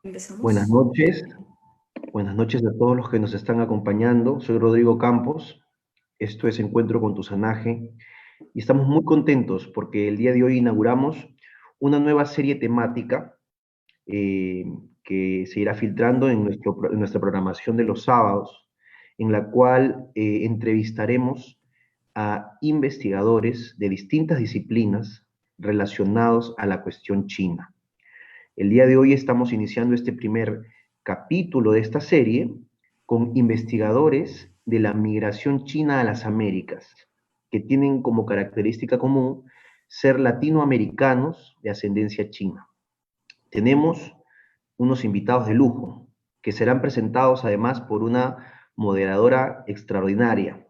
Buenas Empezamos. noches, buenas noches a todos los que nos están acompañando. Soy Rodrigo Campos, esto es Encuentro con tu Sanaje y estamos muy contentos porque el día de hoy inauguramos una nueva serie temática eh, que se irá filtrando en nuestra programación de los sábados, en la cual entrevistaremos a investigadores de distintas disciplinas relacionados a la cuestión china. El día de hoy estamos iniciando este primer capítulo de esta serie con investigadores de la migración china a las Américas, que tienen como característica común ser latinoamericanos de ascendencia china. Tenemos unos invitados de lujo, que serán presentados además por una moderadora extraordinaria.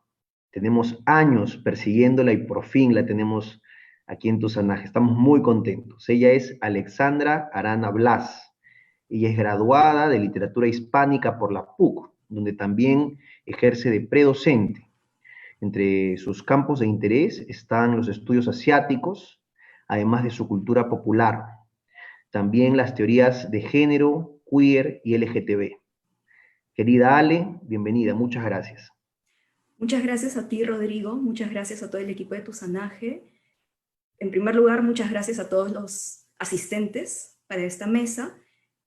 Tenemos años persiguiéndola y por fin la tenemos aquí en Tusanaje. Estamos muy contentos. Ella es Alexandra Arana Blas. Ella es graduada de literatura hispánica por la PUC, donde también ejerce de predocente. Entre sus campos de interés están los estudios asiáticos, además de su cultura popular, también las teorías de género, queer y LGTB. Querida Ale, bienvenida, muchas gracias. Muchas gracias a ti, Rodrigo. Muchas gracias a todo el equipo de Tusanaje. En primer lugar, muchas gracias a todos los asistentes para esta mesa.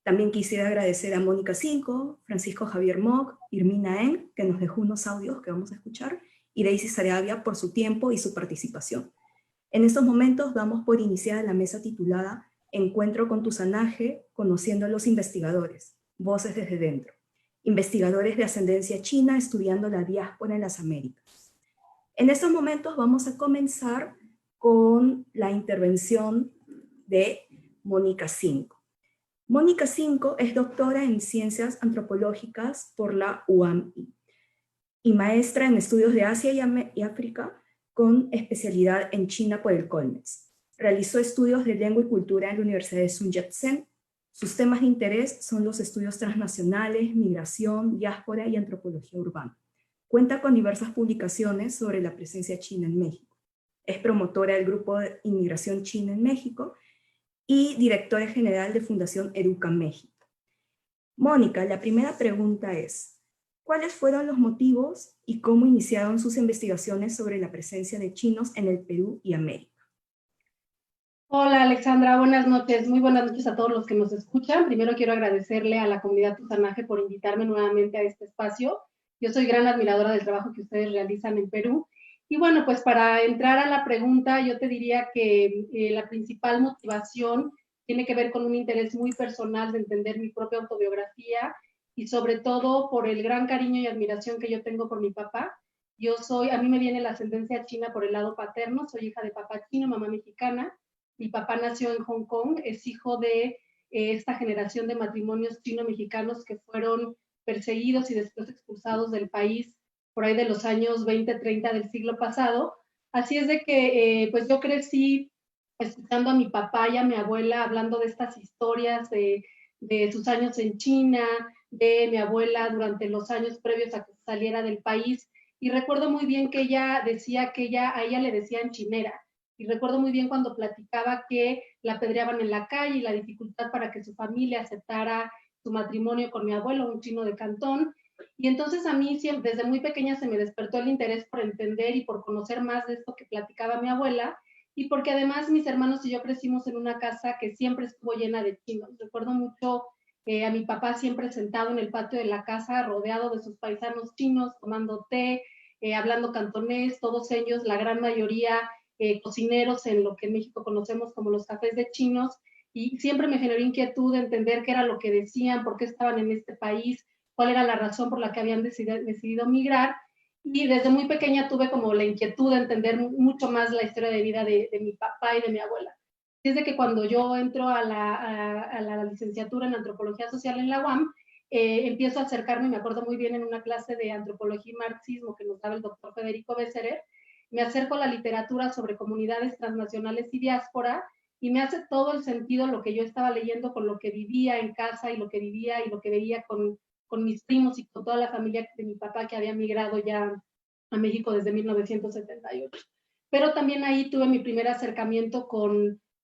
También quisiera agradecer a Mónica Cinco, Francisco Javier Mock, Irmina En, que nos dejó unos audios que vamos a escuchar, y Daisy Sarabia por su tiempo y su participación. En estos momentos vamos por iniciar la mesa titulada Encuentro con Tusanaje, conociendo a los investigadores, voces desde dentro. Investigadores de ascendencia china estudiando la diáspora en las Américas. En estos momentos vamos a comenzar con la intervención de Mónica Cinco. Mónica Cinco es doctora en Ciencias Antropológicas por la UAMI y maestra en Estudios de Asia y África con especialidad en China por el COLMEX. Realizó estudios de lengua y cultura en la Universidad de Sun Yat-sen. Sus temas de interés son los estudios transnacionales, migración, diáspora y antropología urbana. Cuenta con diversas publicaciones sobre la presencia china en México. Es promotora del Grupo de Inmigración China en México y directora general de Fundación Educa México. Mónica, la primera pregunta es, ¿cuáles fueron los motivos y cómo iniciaron sus investigaciones sobre la presencia de chinos en el Perú y América? Hola Alexandra, buenas noches. Muy buenas noches a todos los que nos escuchan. Primero quiero agradecerle a la comunidad Tusanaje por invitarme nuevamente a este espacio. Yo soy gran admiradora del trabajo que ustedes realizan en Perú. Y bueno, pues para entrar a la pregunta, yo te diría que la principal motivación tiene que ver con un interés muy personal de entender mi propia autobiografía y sobre todo por el gran cariño y admiración que yo tengo por mi papá. A mí me viene la ascendencia china por el lado paterno, soy hija de papá chino, mamá mexicana. Mi papá nació en Hong Kong, es hijo de esta generación de matrimonios chino-mexicanos que fueron perseguidos y después expulsados del país por ahí de los años 20, 30 del siglo pasado. Así es de que pues yo crecí escuchando a mi papá y a mi abuela hablando de estas historias de sus años en China, de mi abuela durante los años previos a que saliera del país. Y recuerdo muy bien que ella decía que a ella le decían chinera. Y recuerdo muy bien cuando platicaba que la apedreaban en la calle y la dificultad para que su familia aceptara su matrimonio con mi abuelo, un chino de Cantón. Y entonces a mí siempre, desde muy pequeña se me despertó el interés por entender y por conocer más de esto que platicaba mi abuela, y porque además mis hermanos y yo crecimos en una casa que siempre estuvo llena de chinos. Recuerdo mucho a mi papá siempre sentado en el patio de la casa, rodeado de sus paisanos chinos, tomando té, hablando cantonés, todos ellos, la gran mayoría cocineros en lo que en México conocemos como los cafés de chinos, y siempre me generó inquietud de entender qué era lo que decían, por qué estaban en este país, cuál era la razón por la que habían decidido migrar. Y desde muy pequeña tuve como la inquietud de entender mucho más la historia de vida de mi papá y de mi abuela. Desde que cuando yo entro a la licenciatura en Antropología Social en la UAM, empiezo a acercarme, me acuerdo muy bien en una clase de Antropología y Marxismo que nos daba el doctor Federico Besserer, me acerco a la literatura sobre comunidades transnacionales y diáspora, y me hace todo el sentido lo que yo estaba leyendo con lo que vivía en casa y lo que vivía y lo que veía con mis primos y con toda la familia de mi papá que había migrado ya a México desde 1978. Pero también ahí tuve mi primer acercamiento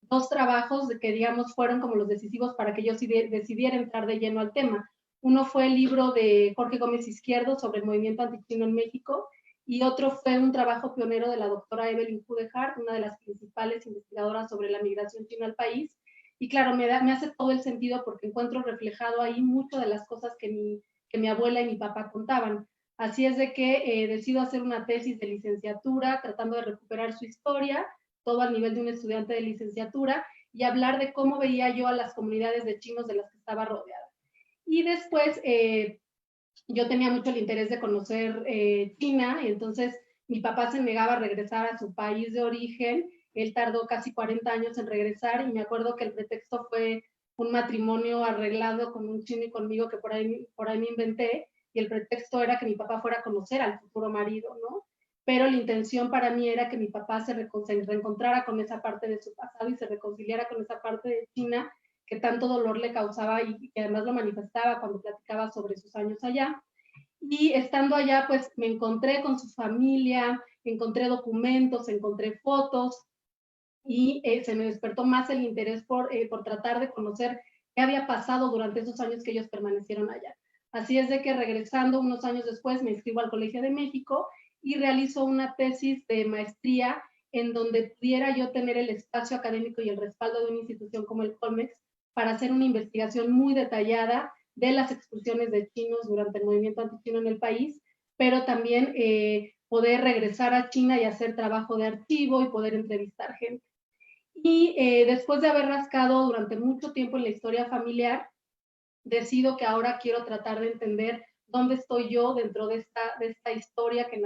dos trabajos que, digamos, fueron como los decisivos para que yo decidiera entrar de lleno al tema. Uno fue el libro de Jorge Gómez Izquierdo sobre el movimiento antichino en México, y otro fue un trabajo pionero de la doctora Evelyn Hudehar, una de las principales investigadoras sobre la migración china al país. Y claro, me hace todo el sentido porque encuentro reflejado ahí mucho de las cosas que mi abuela y mi papá contaban. Así es de que decido hacer una tesis de licenciatura tratando de recuperar su historia, todo al nivel de un estudiante de licenciatura, y hablar de cómo veía yo a las comunidades de chinos de las que estaba rodeada. Y después yo tenía mucho el interés de conocer China, y entonces mi papá se negaba a regresar a su país de origen. Él tardó casi 40 años en regresar, y me acuerdo que el pretexto fue un matrimonio arreglado con un chino y conmigo que por ahí me inventé, y el pretexto era que mi papá fuera a conocer al futuro marido, ¿no? Pero la intención para mí era que mi papá se reencontrara con esa parte de su pasado y se reconciliara con esa parte de China que tanto dolor le causaba y que además lo manifestaba cuando platicaba sobre sus años allá. Y estando allá, pues me encontré con su familia, encontré documentos, encontré fotos, y se me despertó más el interés por tratar de conocer qué había pasado durante esos años que ellos permanecieron allá. Así es de que regresando unos años después me inscribo al Colegio de México y realizo una tesis de maestría en donde pudiera yo tener el espacio académico y el respaldo de una institución como el Colmex para hacer una investigación muy detallada de las expulsiones de chinos durante el movimiento antichino en el país, pero también poder regresar a China y hacer trabajo de archivo y poder entrevistar gente. Y después de haber rascado durante mucho tiempo en la historia familiar, decido que ahora quiero tratar de entender dónde estoy yo dentro de esta historia que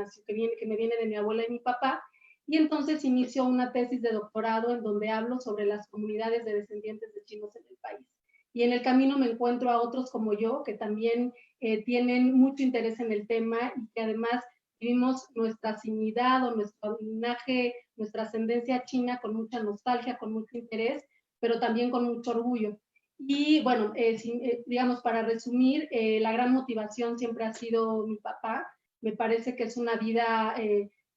me viene de mi abuela y mi papá. Y entonces inicio una tesis de doctorado en donde hablo sobre las comunidades de descendientes de chinos en el país. Y en el camino me encuentro a otros como yo que también tienen mucho interés en el tema y que además vivimos nuestra sinidad o nuestro linaje, nuestra ascendencia china con mucha nostalgia, con mucho interés, pero también con mucho orgullo. Y bueno, digamos, para resumir, la gran motivación siempre ha sido mi papá. Me parece que es una vida,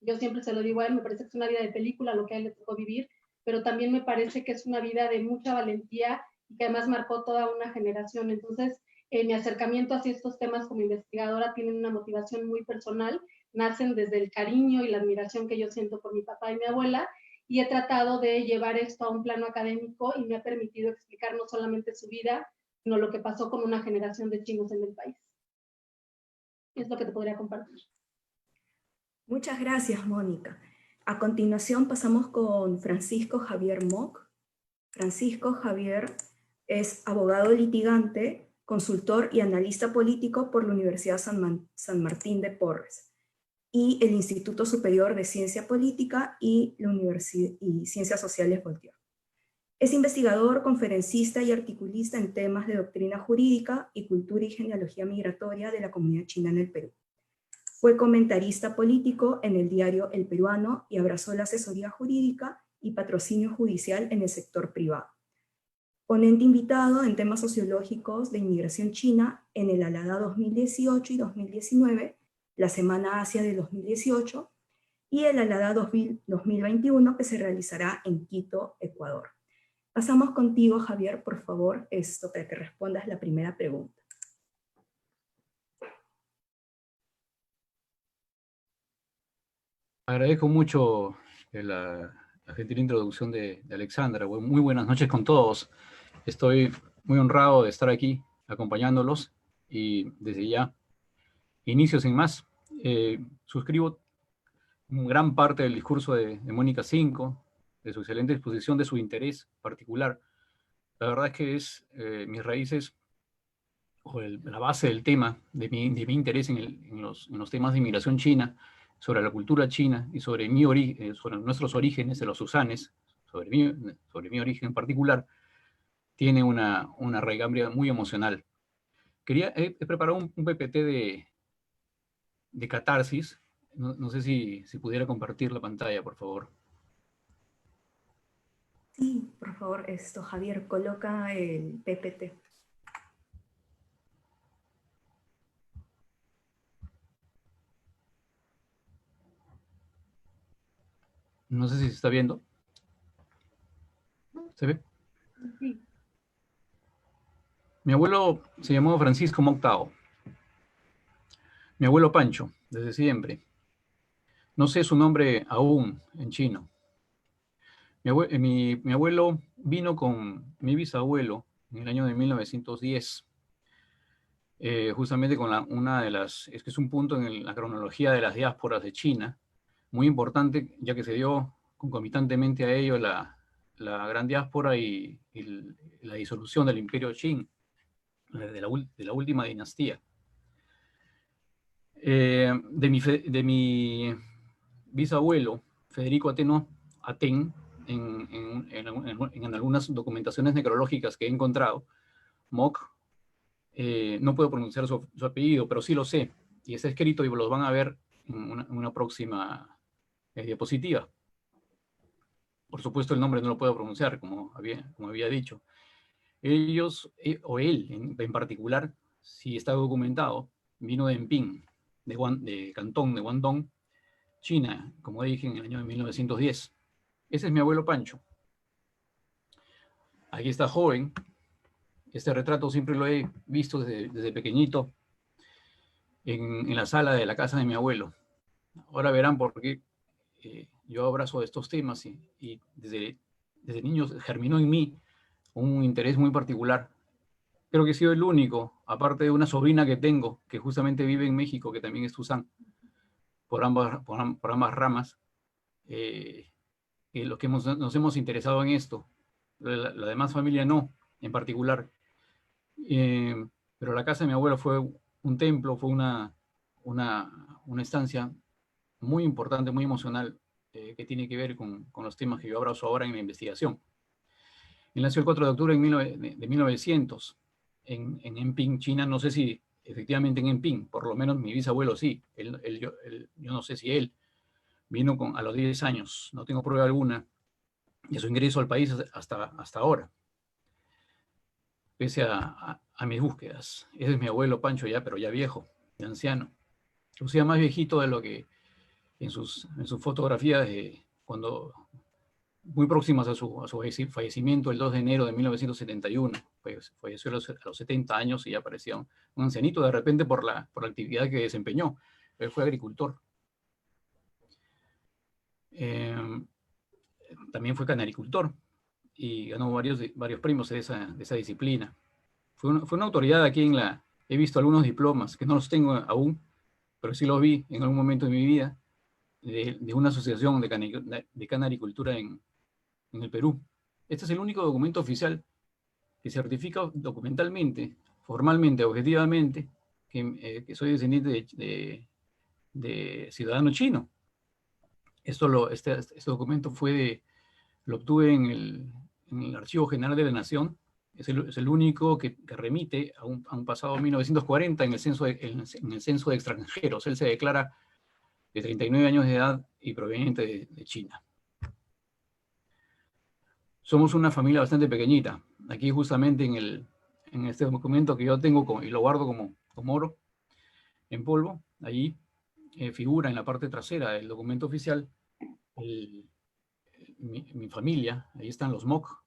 yo siempre se lo digo a él, me parece que es una vida de película lo que a él le tocó vivir, pero también me parece que es una vida de mucha valentía y que además marcó toda una generación. Entonces, mi acercamiento hacia estos temas como investigadora tienen una motivación muy personal, nacen desde el cariño y la admiración que yo siento por mi papá y mi abuela, y he tratado de llevar esto a un plano académico y me ha permitido explicar no solamente su vida, sino lo que pasó con una generación de chinos en el país. Es lo que te podría compartir. Muchas gracias, Mónica. A continuación pasamos con Francisco Javier Mock. Francisco Javier es abogado litigante, consultor y analista político por la Universidad San Martín de Porres y el Instituto Superior de Ciencia Política y Ciencias Sociales Voltaire. Es investigador, conferencista y articulista en temas de doctrina jurídica y cultura y genealogía migratoria de la comunidad china en el Perú. Fue comentarista político en el diario El Peruano y abrazó la asesoría jurídica y patrocinio judicial en el sector privado. Ponente invitado en temas sociológicos de inmigración china en el Alada 2018 y 2019, la Semana Asia de 2018 y el Alada 2021 que se realizará en Quito, Ecuador. Pasamos contigo, Javier, por favor, para que respondas la primera pregunta. Agradezco mucho la gentil introducción de Alexandra. Muy buenas noches con todos. Estoy muy honrado de estar aquí acompañándolos y desde ya inicio sin más. Suscribo gran parte del discurso de Mónica Cinco, de su excelente exposición, de su interés particular. La verdad es que es mis raíces o la base del tema, de mi interés en los temas de inmigración china, sobre la cultura china y sobre sobre nuestros orígenes, de los Susanes, sobre mi origen en particular, tiene una raigambre muy emocional. He preparado un PPT de catarsis. No sé si pudiera compartir la pantalla, por favor. Sí, por favor, Javier, coloca el PPT. No sé si se está viendo. ¿Se ve? Sí. Mi abuelo se llamó Francisco Moctao. Mi abuelo Pancho, desde siempre. No sé su nombre aún en chino. Mi abuelo vino con mi bisabuelo en el año de 1910, justamente con una de las, es que es un punto en la cronología de las diásporas de China, muy importante, ya que se dio concomitantemente a ello la gran diáspora y la disolución del imperio Qing, de la última dinastía. De mi bisabuelo, Federico Atén, en algunas documentaciones necrológicas que he encontrado, Moc, no puedo pronunciar su apellido, pero sí lo sé, y está escrito y los van a ver en una próxima diapositiva. Por supuesto, el nombre no lo puedo pronunciar, como había dicho. Ellos, o él en particular, si está documentado, vino de Enping, de Cantón de Guangdong, China, como dije, en el año de 1910. Ese es mi abuelo Pancho. Aquí está joven. Este retrato siempre lo he visto desde pequeñito en la sala de la casa de mi abuelo. Ahora verán por qué yo abrazo estos temas y desde niño germinó en mí un interés muy particular. Creo que he sido el único, aparte de una sobrina que tengo, que justamente vive en México, que también es Tuzán, por ambas ramas, los que nos hemos interesado en esto. La demás familia no, en particular. Pero la casa de mi abuelo fue un templo, fue una estancia muy importante, muy emocional, que tiene que ver con los temas que yo abrazo ahora en la investigación. Él nació el 4 de octubre de 1900 en Enping, China. No sé si efectivamente en Enping, por lo menos mi bisabuelo sí. Yo no sé si él vino a los 10 años, no tengo prueba alguna de su ingreso al país hasta ahora, pese a mis búsquedas. Ese es mi abuelo Pancho ya, pero ya viejo, ya anciano. Lucía más viejito de lo que en sus fotografías, cuando muy próximas a su fallecimiento el 2 de enero de 1971. Pues, falleció a los 70 años y ya parecía un ancianito de repente por la actividad que desempeñó. Él fue agricultor. También fue canaricultor y ganó varios premios de esa disciplina. Fue una autoridad aquí He visto algunos diplomas, que no los tengo aún, pero sí los vi en algún momento de mi vida, de una asociación de canaricultura en el Perú. Este es el único documento oficial que certifica documentalmente, formalmente, objetivamente, que soy descendiente de ciudadano chino. Este documento lo obtuve en el Archivo General de la Nación. Es el único que remite a un pasado 1940 en el censo de extranjeros. Él se declara de 39 años de edad y proveniente de China. Somos una familia bastante pequeñita. Aquí justamente en este documento que yo tengo y lo guardo como oro en polvo, allí figura en la parte trasera del documento oficial mi familia. Ahí están los Moc,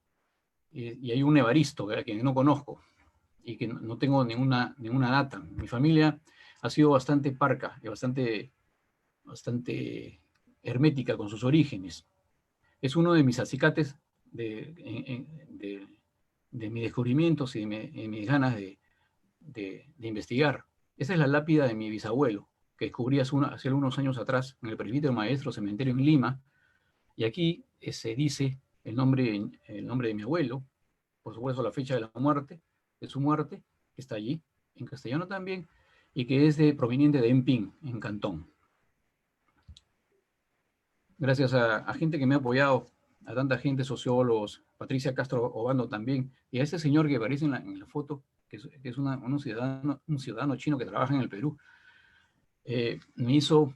y hay un Evaristo a quien no conozco y que no tengo ninguna data. Mi familia ha sido bastante parca y bastante hermética con sus orígenes. Es uno de mis acicates de mis descubrimientos y de mis ganas de investigar. Esa es la lápida de mi bisabuelo, que descubrí hace algunos años atrás en el Presbítero Maestro Cementerio en Lima, y aquí se dice el nombre de mi abuelo, por supuesto la fecha de su muerte, que está allí, en castellano también, y que es proveniente de Enping, en Cantón. Gracias a gente que me ha apoyado, a tanta gente, sociólogos, Patricia Castro Obando también, y a ese señor que aparece en la foto, que es un ciudadano chino que trabaja en el Perú, me hizo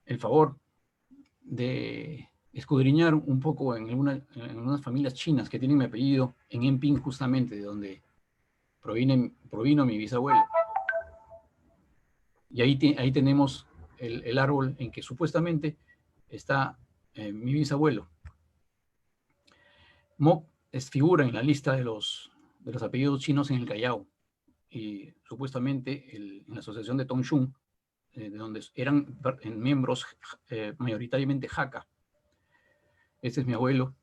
el favor de escudriñar un poco en unas familias chinas que tienen mi apellido en Enping, justamente de donde provino mi bisabuelo. Y ahí tenemos el árbol en que supuestamente está mi bisabuelo. Moc figura en la lista de los apellidos chinos en el Callao, y supuestamente en la asociación de Tongshun, de donde eran miembros mayoritariamente Hakka. Este es mi abuelo,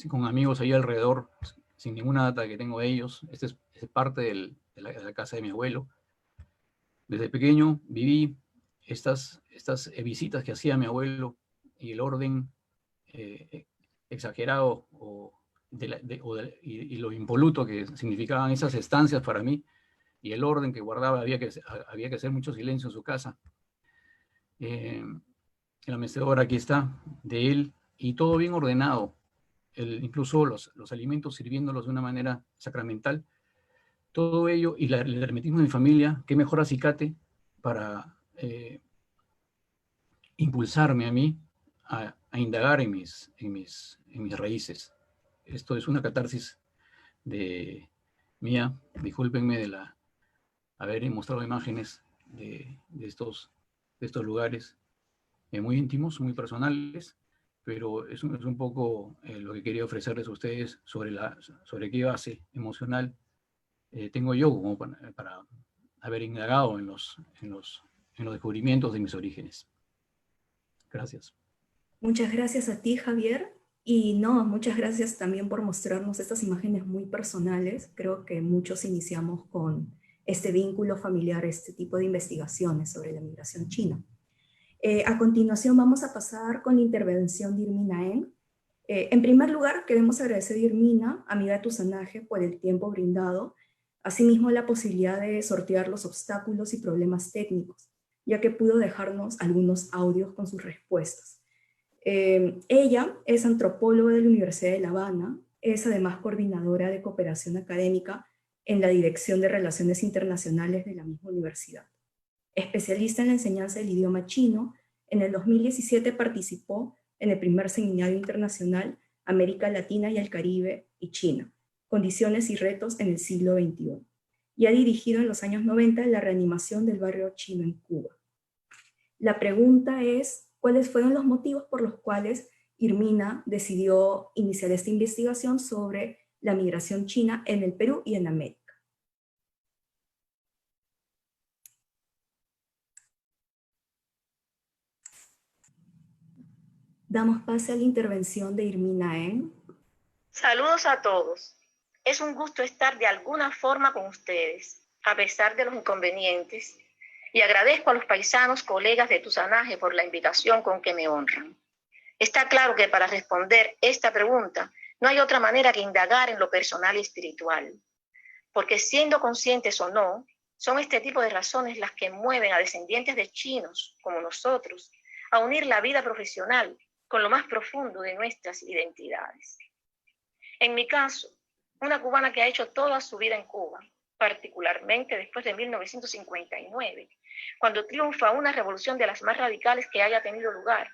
con amigos ahí alrededor, sin ninguna data que tengo de ellos. Este es parte de la casa de mi abuelo. Desde pequeño viví estas visitas que hacía mi abuelo y el orden exagerado y lo impoluto que significaban esas estancias para mí, y el orden que guardaba. Había que hacer mucho silencio en su casa. La mecedora aquí está, de él, y todo bien ordenado. Incluso los alimentos sirviéndolos de una manera sacramental. Todo ello, y el hermetismo de mi familia, qué mejor acicate para impulsarme a mí a indagar en mis raíces. Esto es una catarsis mía. Discúlpenme de haber mostrado imágenes de estos lugares muy íntimos, muy personales, pero es un poco lo que quería ofrecerles a ustedes sobre qué base emocional tengo yo como para haber indagado en los descubrimientos de mis orígenes. Gracias. Muchas gracias a ti, Javier. Y no, muchas gracias también por mostrarnos estas imágenes muy personales. Creo que muchos iniciamos con este vínculo familiar, este tipo de investigaciones sobre la migración china. A continuación vamos a pasar con la intervención de Irmina Eng. En primer lugar, queremos agradecer a Irmina, amiga de Tusanaje, por el tiempo brindado, asimismo la posibilidad de sortear los obstáculos y problemas técnicos, ya que pudo dejarnos algunos audios con sus respuestas. Ella es antropóloga de la Universidad de La Habana, es además coordinadora de cooperación académica en la Dirección de Relaciones Internacionales de la misma universidad. Especialista en la enseñanza del idioma chino, en el 2017 participó en el primer seminario internacional América Latina y el Caribe y China, Condiciones y retos en el siglo XXI, y ha dirigido en los años 90 la reanimación del barrio chino en Cuba. La pregunta es, ¿cuáles fueron los motivos por los cuales Irmina decidió iniciar esta investigación sobre la migración china en el Perú y en América? Damos pase a la intervención de Irmina Eng. Saludos a todos. Es un gusto estar de alguna forma con ustedes, a pesar de los inconvenientes, y agradezco a los paisanos, colegas de Tusanaje por la invitación con que me honran. Está claro que para responder esta pregunta no hay otra manera que indagar en lo personal y espiritual, porque siendo conscientes o no, son este tipo de razones las que mueven a descendientes de chinos, como nosotros, a unir la vida profesional con lo más profundo de nuestras identidades. En mi caso, una cubana que ha hecho toda su vida en Cuba, particularmente después de 1959, cuando triunfa una revolución de las más radicales que haya tenido lugar,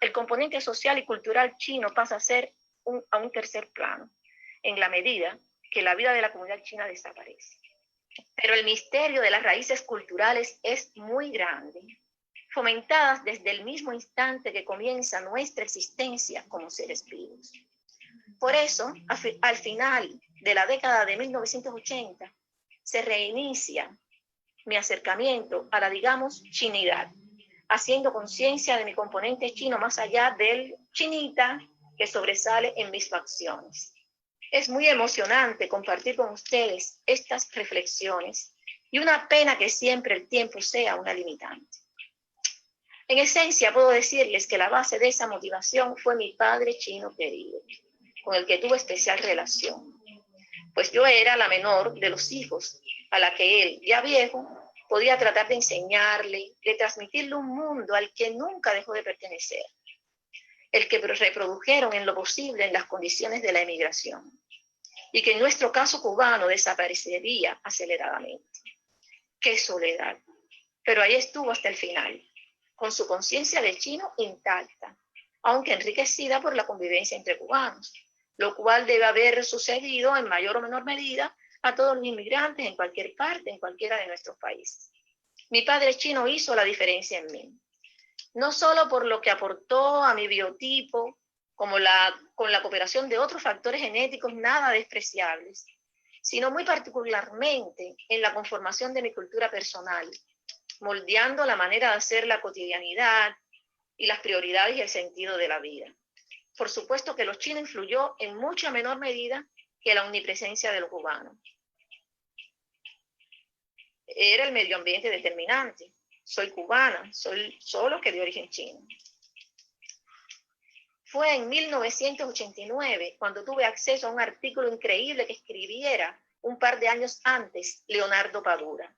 el componente social y cultural chino pasa a ser a un tercer plano, en la medida que la vida de la comunidad china desaparece. Pero el misterio de las raíces culturales es muy grande, fomentadas desde el mismo instante que comienza nuestra existencia como seres vivos. Por eso, al final de la década de 1980, se reinicia mi acercamiento a la, digamos, chinidad, haciendo conciencia de mi componente chino más allá del chinita que sobresale en mis facciones. Es muy emocionante compartir con ustedes estas reflexiones y una pena que siempre el tiempo sea una limitante. En esencia, puedo decirles que la base de esa motivación fue mi padre chino querido, con el que tuve especial relación, pues yo era la menor de los hijos a la que él, ya viejo, podía tratar de enseñarle, de transmitirle un mundo al que nunca dejó de pertenecer, el que reprodujeron en lo posible en las condiciones de la emigración, y que en nuestro caso cubano desaparecería aceleradamente. ¡Qué soledad! Pero ahí estuvo hasta el final, con su conciencia de chino intacta, aunque enriquecida por la convivencia entre cubanos, lo cual debe haber sucedido en mayor o menor medida a todos los inmigrantes en cualquier parte, en cualquiera de nuestros países. Mi padre chino hizo la diferencia en mí, no solo por lo que aportó a mi biotipo con la cooperación de otros factores genéticos nada despreciables, sino muy particularmente en la conformación de mi cultura personal, moldeando la manera de hacer la cotidianidad y las prioridades y el sentido de la vida. Por supuesto que los chinos influyó en mucha menor medida que la omnipresencia de los cubanos. Era el medio ambiente determinante. Soy cubana, soy solo que de origen chino. Fue en 1989 cuando tuve acceso a un artículo increíble que escribiera un par de años antes Leonardo Padura.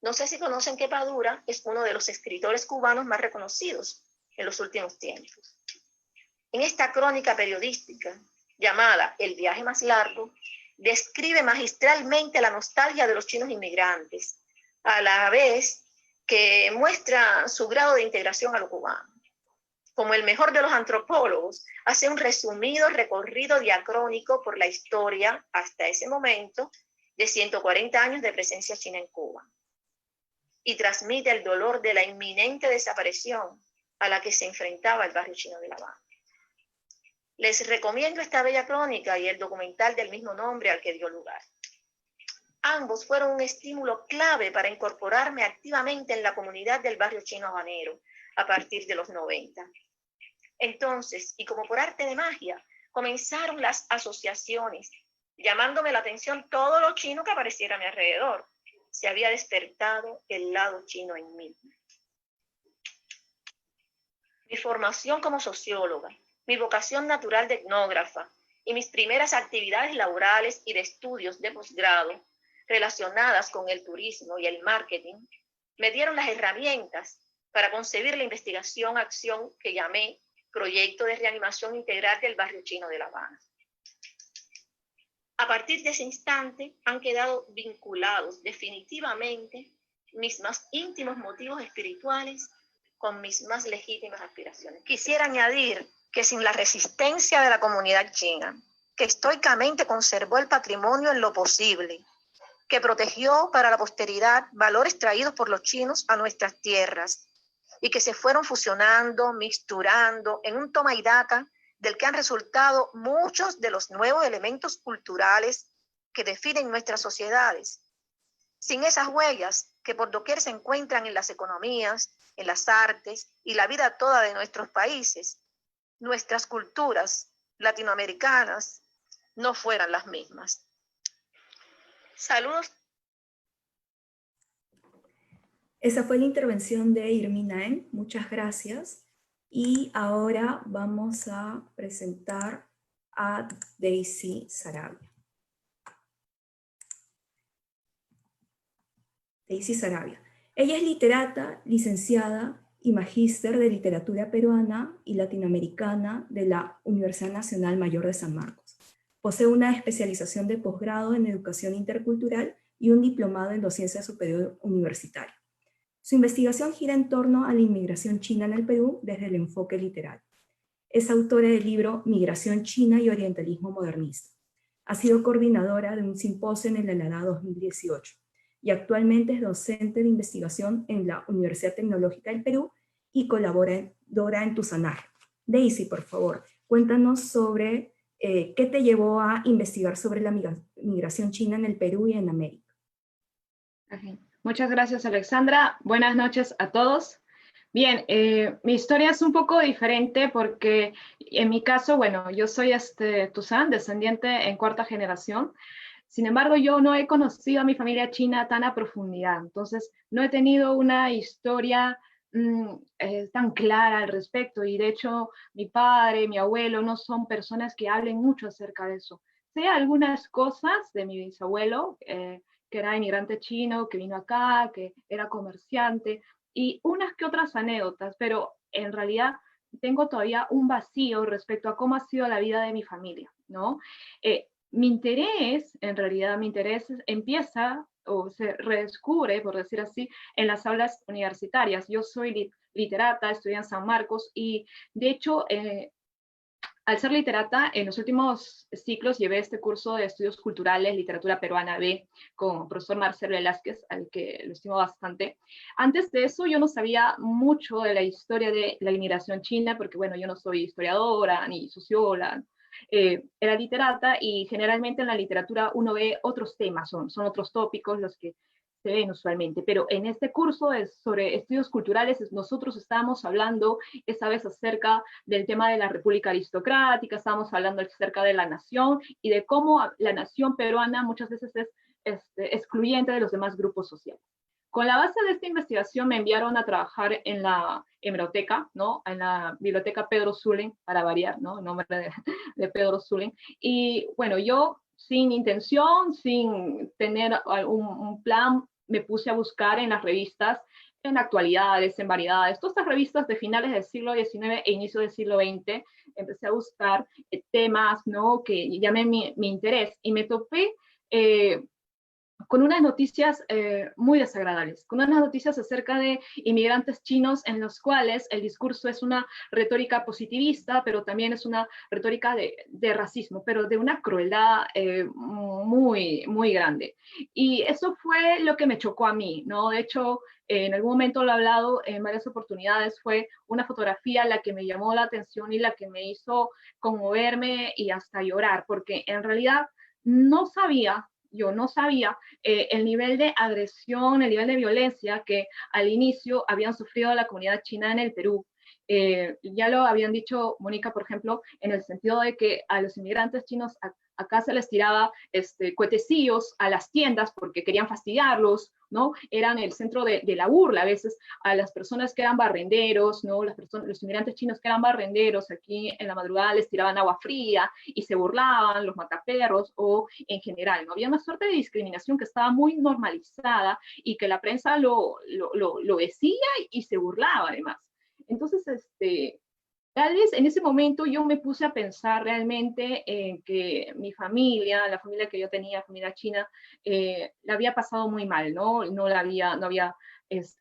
No sé si conocen que Padura es uno de los escritores cubanos más reconocidos en los últimos tiempos. En esta crónica periodística llamada El viaje más largo, describe magistralmente la nostalgia de los chinos inmigrantes, a la vez que muestra su grado de integración a lo cubano. Como el mejor de los antropólogos, hace un resumido recorrido diacrónico por la historia hasta ese momento de 140 años de presencia china en Cuba, y transmite el dolor de la inminente desaparición a la que se enfrentaba el barrio chino de La Habana. Les recomiendo esta bella crónica y el documental del mismo nombre al que dio lugar. Ambos fueron un estímulo clave para incorporarme activamente en la comunidad del barrio chino habanero a partir de los 90. Entonces, y como por arte de magia, comenzaron las asociaciones, llamándome la atención todo lo chino que apareciera a mi alrededor. Se había despertado el lado chino en mí. Mi formación como socióloga, mi vocación natural de etnógrafa y mis primeras actividades laborales y de estudios de posgrado relacionadas con el turismo y el marketing me dieron las herramientas para concebir la investigación-acción que llamé Proyecto de Reanimación Integral del Barrio Chino de La Habana. A partir de ese instante han quedado vinculados definitivamente mis más íntimos motivos espirituales con mis más legítimas aspiraciones. Quisiera añadir que sin la resistencia de la comunidad china, que estoicamente conservó el patrimonio en lo posible, que protegió para la posteridad valores traídos por los chinos a nuestras tierras y que se fueron fusionando, mixturando en un toma y daca del que han resultado muchos de los nuevos elementos culturales que definen nuestras sociedades. Sin esas huellas que por doquier se encuentran en las economías, en las artes y la vida toda de nuestros países, nuestras culturas latinoamericanas no fueran las mismas. Saludos. Esa fue la intervención de Irmina En. Muchas gracias. Y ahora vamos a presentar a Daisy Sarabia. Daisy Sarabia. Ella es literata, licenciada y magíster de literatura peruana y latinoamericana de la Universidad Nacional Mayor de San Marcos. Posee una especialización de posgrado en educación intercultural y un diplomado en docencia superior universitaria. Su investigación gira en torno a la inmigración china en el Perú desde el enfoque literario. Es autora del libro Migración China y Orientalismo Modernista. Ha sido coordinadora de un simposio en el ELADA 2018 y actualmente es docente de investigación en la Universidad Tecnológica del Perú y colaboradora en Tusanaje. Daisy, por favor, cuéntanos sobre qué te llevó a investigar sobre la migración china en el Perú y en América. Okay. Muchas gracias, Alexandra. Buenas noches a todos. Bien, mi historia es un poco diferente porque en mi caso, bueno, yo soy Tuzán, descendiente en cuarta generación. Sin embargo, yo no he conocido a mi familia china tan a profundidad. Entonces, no he tenido una historia tan clara al respecto. Y de hecho, mi padre, mi abuelo no son personas que hablen mucho acerca de eso. Sé algunas cosas de mi bisabuelo, que era inmigrante chino, que vino acá, que era comerciante, y unas que otras anécdotas, pero en realidad tengo todavía un vacío respecto a cómo ha sido la vida de mi familia, ¿no? Mi interés empieza o se redescubre, por decir así, en las aulas universitarias. Yo soy literata, estudié en San Marcos, y de hecho, al ser literata, en los últimos ciclos llevé este curso de estudios culturales, literatura peruana B, con el profesor Marcelo Velázquez, al que lo estimo bastante. Antes de eso, yo no sabía mucho de la historia de la inmigración china, porque bueno, yo no soy historiadora ni socióloga, era literata, y generalmente en la literatura uno ve otros temas, son otros tópicos los que se ven usualmente, pero en este curso sobre estudios culturales nosotros estábamos hablando esa vez acerca del tema de la república aristocrática, estábamos hablando acerca de la nación y de cómo la nación peruana muchas veces es excluyente de los demás grupos sociales. Con la base de esta investigación me enviaron a trabajar en la hemeroteca, ¿no? En la biblioteca Pedro Zulem, para variar, ¿no? El nombre de Pedro Zulem. Y bueno, yo sin intención, sin tener un plan, me puse a buscar en las revistas, en actualidades, en variedades, todas estas revistas de finales del siglo XIX e inicio del siglo XX, empecé a buscar temas, ¿no? Que llamen mi interés, y me topé con unas noticias muy desagradables, con unas noticias acerca de inmigrantes chinos en los cuales el discurso es una retórica positivista, pero también es una retórica de racismo, pero de una crueldad muy, muy grande. Y eso fue lo que me chocó a mí, ¿no? De hecho, en algún momento lo he hablado en varias oportunidades, fue una fotografía la que me llamó la atención y la que me hizo conmoverme y hasta llorar, porque en realidad yo no sabía el nivel de agresión, el nivel de violencia que al inicio habían sufrido la comunidad china en el Perú. Ya lo habían dicho, Mónica, por ejemplo, en el sentido de que a los inmigrantes chinos acá se les tiraba cuetecillos a las tiendas porque querían fastidiarlos, ¿no? Eran el centro de la burla a veces a las personas que eran barrenderos, ¿no? Los inmigrantes chinos que eran barrenderos, aquí en la madrugada les tiraban agua fría y se burlaban, los mataperros, o en general, ¿no? Había una suerte de discriminación que estaba muy normalizada y que la prensa lo decía y se burlaba además. Entonces, tal vez en ese momento yo me puse a pensar realmente en que mi familia, la familia que yo tenía, familia china, la había pasado muy mal, ¿no?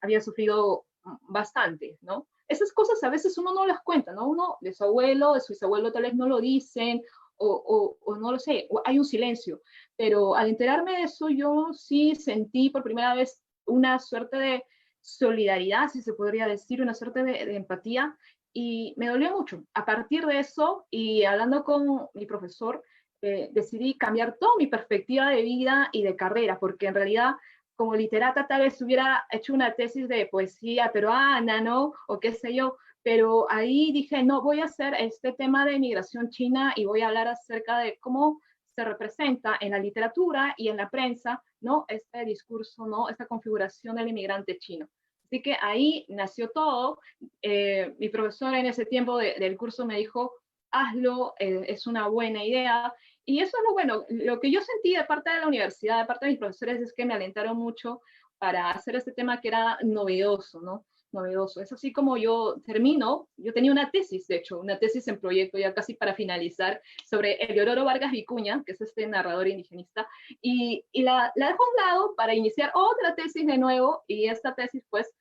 Había sufrido bastante, ¿no? Esas cosas a veces uno no las cuenta, ¿no? Uno de su abuelo, de su bisabuelo tal vez no lo dicen, o no lo sé, o hay un silencio. Pero al enterarme de eso, yo sí sentí por primera vez una suerte de solidaridad, si se podría decir, una suerte de empatía, y me dolió mucho. A partir de eso, y hablando con mi profesor, decidí cambiar toda mi perspectiva de vida y de carrera, porque en realidad como literata tal vez hubiera hecho una tesis de poesía peruana, ¿no? O qué sé yo, pero ahí dije, no, voy a hacer este tema de migración china y voy a hablar acerca de cómo se representa en la literatura y en la prensa, ¿no? Este discurso, ¿no? Esta configuración del inmigrante chino. Así que ahí nació todo. Mi profesor en ese tiempo del curso me dijo, hazlo, es una buena idea. Y eso es lo bueno. Lo que yo sentí de parte de la universidad, de parte de mis profesores, es que me alentaron mucho para hacer este tema que era novedoso, ¿no? Novedoso. Es así como yo termino, yo tenía una tesis, de hecho, una tesis en proyecto ya casi para finalizar, sobre Eliodoro Vargas Vicuña, que es este narrador indigenista, y la dejo a un lado para iniciar otra tesis de nuevo, y esta tesis pues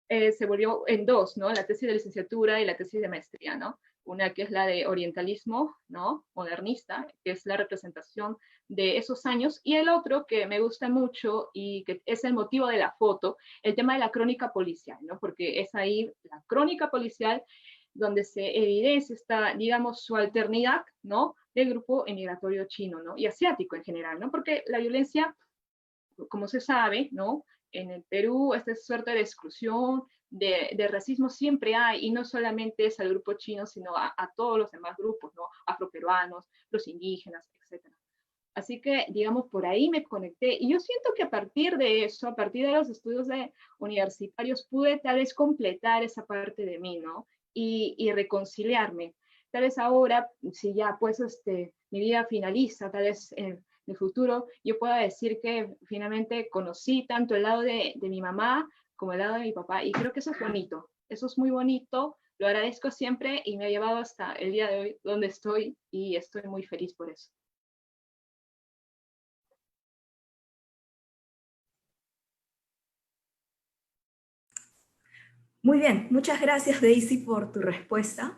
se volvió en dos, ¿no? La tesis de licenciatura y la tesis de maestría, ¿no? Una que es la de orientalismo, ¿no? Modernista, que es la representación de esos años, y el otro que me gusta mucho y que es el motivo de la foto, el tema de la crónica policial, ¿no? Porque es ahí la crónica policial donde se evidencia esta, digamos, subalternidad, ¿no? Del grupo emigratorio chino, ¿no? Y asiático en general, ¿no? Porque la violencia, como se sabe, ¿no? En el Perú, esta suerte de exclusión, de racismo siempre hay, y no solamente es al grupo chino, sino a todos los demás grupos, ¿no? Afroperuanos, los indígenas, etc. Así que, digamos, por ahí me conecté, y yo siento que a partir de eso, a partir de los estudios universitarios, pude tal vez completar esa parte de mí, ¿no? Y reconciliarme. Tal vez ahora, si ya pues mi vida finaliza, tal vez en el futuro, yo pueda decir que finalmente conocí tanto el lado de mi mamá como el lado de mi papá, y creo que eso es bonito, eso es muy bonito, lo agradezco siempre y me ha llevado hasta el día de hoy donde estoy, y estoy muy feliz por eso. Muy bien, muchas gracias Daisy por tu respuesta.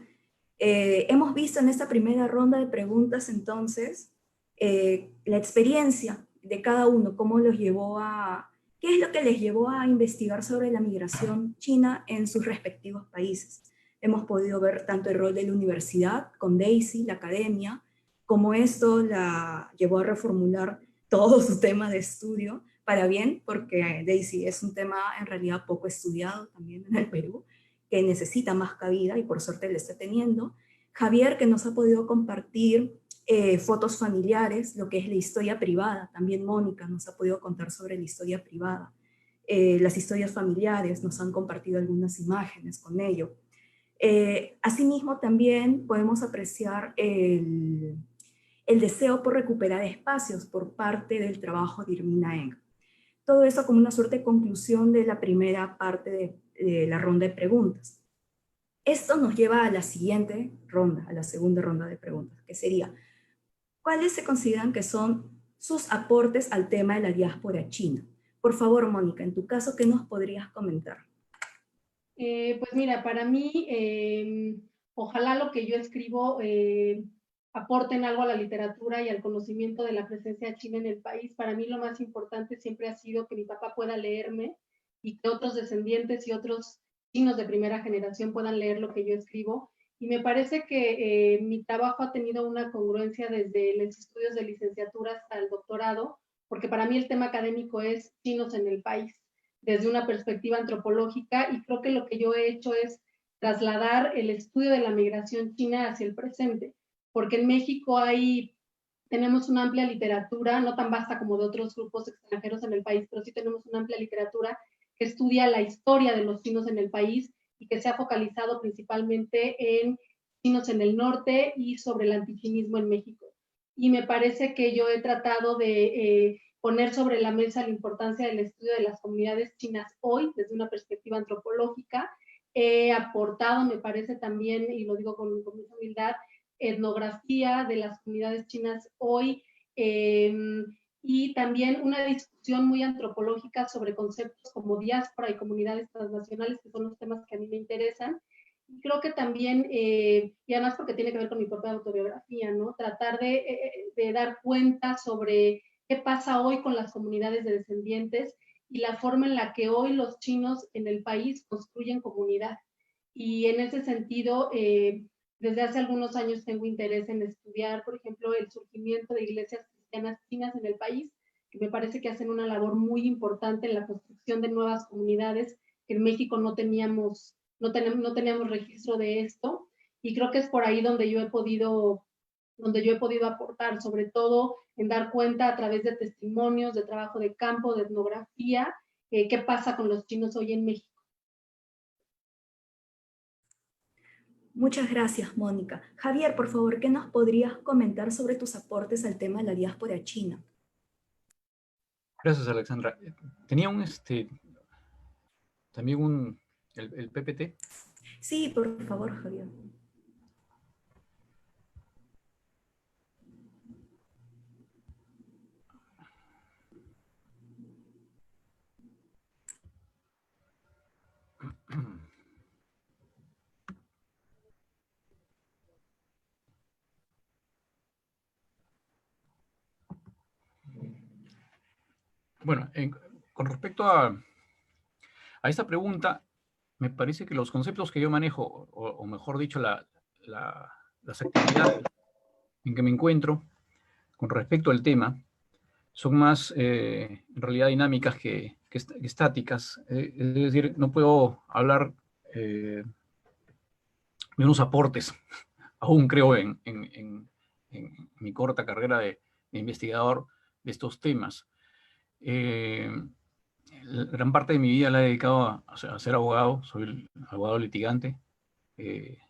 Hemos visto en esta primera ronda de preguntas, entonces, la experiencia de cada uno, cómo los llevó a, qué es lo que les llevó a investigar sobre la migración china en sus respectivos países. Hemos podido ver tanto el rol de la universidad con Daisy, la academia, como esto la llevó a reformular todo su tema de estudio, para bien, porque Daisy es un tema en realidad poco estudiado también en el Perú, que necesita más cabida y por suerte le está teniendo. Javier, que nos ha podido compartir fotos familiares, lo que es la historia privada. También Mónica nos ha podido contar sobre la historia privada. Las historias familiares, nos han compartido algunas imágenes con ello. Asimismo, también podemos apreciar el deseo por recuperar espacios por parte del trabajo de Irmina Eng. Todo eso como una suerte de conclusión de la primera parte de la ronda de preguntas. Esto nos lleva a la siguiente ronda, a la segunda ronda de preguntas, que sería, ¿cuáles se consideran que son sus aportes al tema de la diáspora china? Por favor, Mónica, en tu caso, ¿qué nos podrías comentar? Pues mira, para mí, ojalá lo que yo escribo aporten algo a la literatura y al conocimiento de la presencia china en el país. Para mí lo más importante siempre ha sido que mi papá pueda leerme y que otros descendientes y otros chinos de primera generación puedan leer lo que yo escribo. Y me parece que mi trabajo ha tenido una congruencia desde los estudios de licenciatura hasta el doctorado, porque para mí el tema académico es chinos en el país, desde una perspectiva antropológica, y creo que lo que yo he hecho es trasladar el estudio de la migración china hacia el presente, porque en México tenemos una amplia literatura, no tan vasta como de otros grupos extranjeros en el país, pero sí tenemos una amplia literatura que estudia la historia de los chinos en el país y que se ha focalizado principalmente en chinos en el norte y sobre el antichinismo en México. Y me parece que yo he tratado de poner sobre la mesa la importancia del estudio de las comunidades chinas hoy desde una perspectiva antropológica. He aportado, me parece también, y lo digo con mucha humildad, etnografía de las comunidades chinas hoy, y también una discusión muy antropológica sobre conceptos como diáspora y comunidades transnacionales, que son los temas que a mí me interesan. Y creo que también, y además porque tiene que ver con mi propia autobiografía, ¿no? Tratar de dar cuenta sobre qué pasa hoy con las comunidades de descendientes y la forma en la que hoy los chinos en el país construyen comunidad. Y en ese sentido, desde hace algunos años tengo interés en estudiar, por ejemplo, el surgimiento de iglesias cristianas chinas en el país, que me parece que hacen una labor muy importante en la construcción de nuevas comunidades, que en México no teníamos registro de esto, y creo que es por ahí donde yo he podido aportar, sobre todo en dar cuenta a través de testimonios, de trabajo de campo, de etnografía, qué pasa con los chinos hoy en México. Muchas gracias, Mónica. Javier, por favor, ¿qué nos podrías comentar sobre tus aportes al tema de la diáspora china? Gracias, Alexandra. Tenía también el PPT. Sí, por favor, Javier. Bueno, con respecto a esta pregunta, me parece que los conceptos que yo manejo, o mejor dicho, las actividades en que me encuentro con respecto al tema, son más en realidad dinámicas que estáticas. Es decir, no puedo hablar de unos aportes, aún creo en mi corta carrera de investigador de estos temas. Gran parte de mi vida la he dedicado a ser abogado. Soy abogado litigante,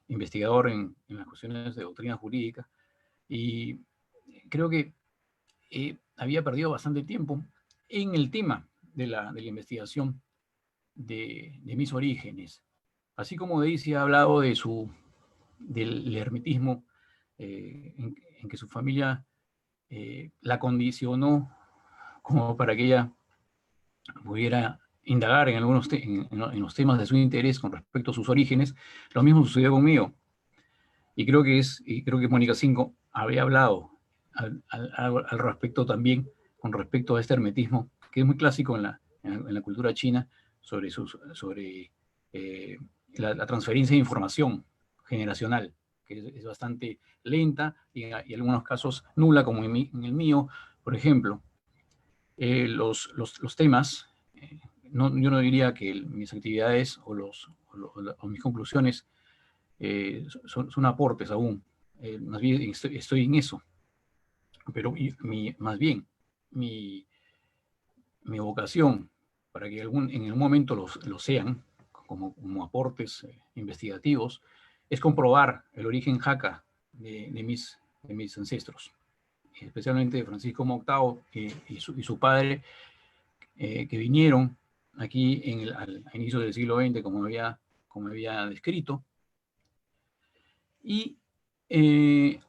investigador en las cuestiones de doctrina jurídica, y creo que había perdido bastante tiempo en el tema de la investigación de mis orígenes. Así como Daisy ha hablado del ermitismo, en que su familia la condicionó como para que ella pudiera indagar en los temas de su interés con respecto a sus orígenes. Lo mismo sucedió conmigo. Y creo que Mónica Cinco había hablado al respecto también, con respecto a este hermetismo, que es muy clásico en la cultura china, sobre la transferencia de información generacional, que es bastante lenta y en algunos casos nula, como en el mío, por ejemplo. Los temas, yo no diría que mis actividades o mis conclusiones son aportes aún. Más bien estoy en eso. Pero más bien, mi vocación, para que en algún momento lo sean, como aportes investigativos, es comprobar el origen jaca de mis ancestros, especialmente de Francisco VIII y su padre, que vinieron aquí al inicio del siglo XX, como había descrito. Y el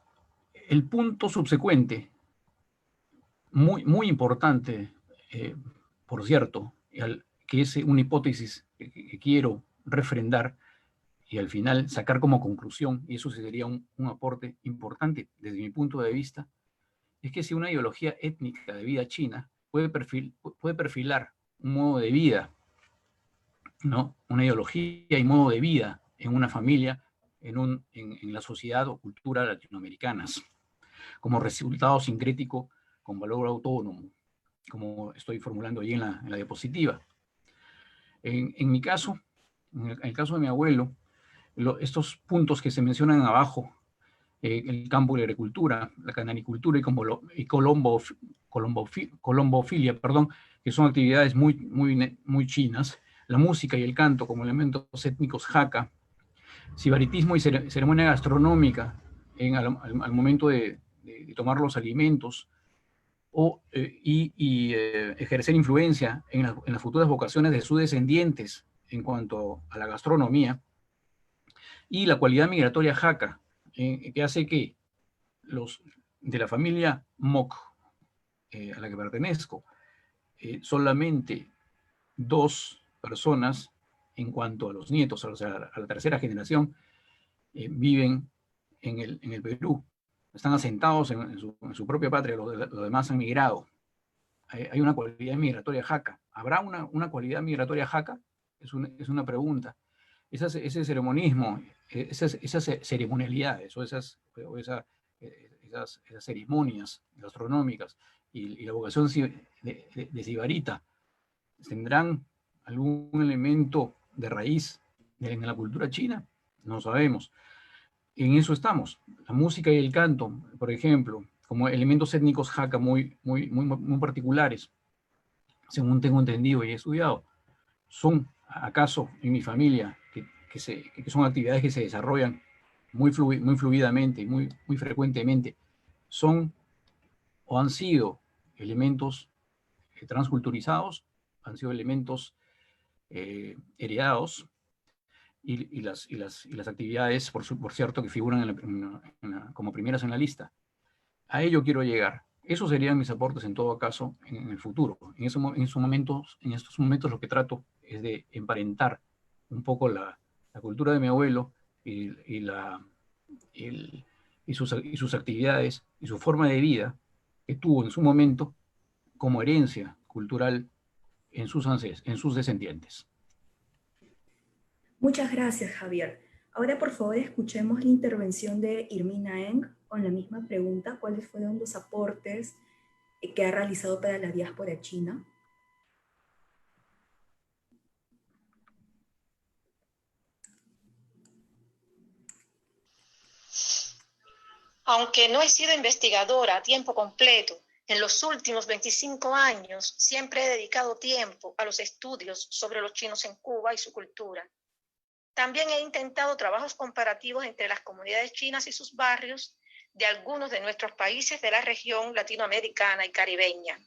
punto subsecuente, muy, muy importante, por cierto, que es una hipótesis que quiero refrendar y al final sacar como conclusión, y eso sería un aporte importante desde mi punto de vista, es que si una ideología étnica de vida china puede perfilar un modo de vida, ¿no? Una ideología y modo de vida en una familia, en la sociedad o cultura latinoamericanas, como resultado sincrético con valor autónomo, como estoy formulando ahí en la diapositiva. En mi caso, en el caso de mi abuelo, estos puntos que se mencionan abajo, el campo de la agricultura, la cananicultura y colombofilia, perdón, que son actividades muy, muy, muy chinas, la música y el canto como elementos étnicos jaca, sibaritismo y ceremonia gastronómica al momento de tomar los alimentos, y ejercer influencia en las futuras vocaciones de sus descendientes en cuanto a la gastronomía, y la cualidad migratoria jaca, que hace que los de la familia Moc, a la que pertenezco, solamente 2 personas en cuanto a los nietos, o sea, a la tercera generación, viven en el Perú. Están asentados en su propia patria, los demás han migrado. Hay una cualidad migratoria jaca. ¿Habrá una cualidad migratoria jaca? Es una pregunta. Ese ceremonismo, esas ceremonialidades o esas ceremonias gastronómicas y la vocación de sibarita tendrán algún elemento de raíz en la cultura china. No sabemos. En eso estamos. La música y el canto, por ejemplo, como elementos étnicos jaca muy, muy, muy, muy particulares, según tengo entendido y he estudiado, son acaso en mi familia, que son actividades que se desarrollan muy fluidamente y muy, muy frecuentemente, son o han sido elementos transculturizados, han sido elementos heredados, y las actividades, por cierto, que figuran como primeras en la lista. A ello quiero llegar. Esos serían mis aportes en todo caso en el futuro. En estos momentos lo que trato es de emparentar un poco la cultura de mi abuelo y sus actividades y su forma de vida que tuvo en su momento como herencia cultural en sus descendientes. Muchas gracias, Javier. Ahora, por favor, escuchemos la intervención de Irmina Eng con la misma pregunta: ¿cuáles fueron los aportes que ha realizado para la diáspora china? Aunque no he sido investigadora a tiempo completo, en los últimos 25 años siempre he dedicado tiempo a los estudios sobre los chinos en Cuba y su cultura. También he intentado trabajos comparativos entre las comunidades chinas y sus barrios de algunos de nuestros países de la región latinoamericana y caribeña.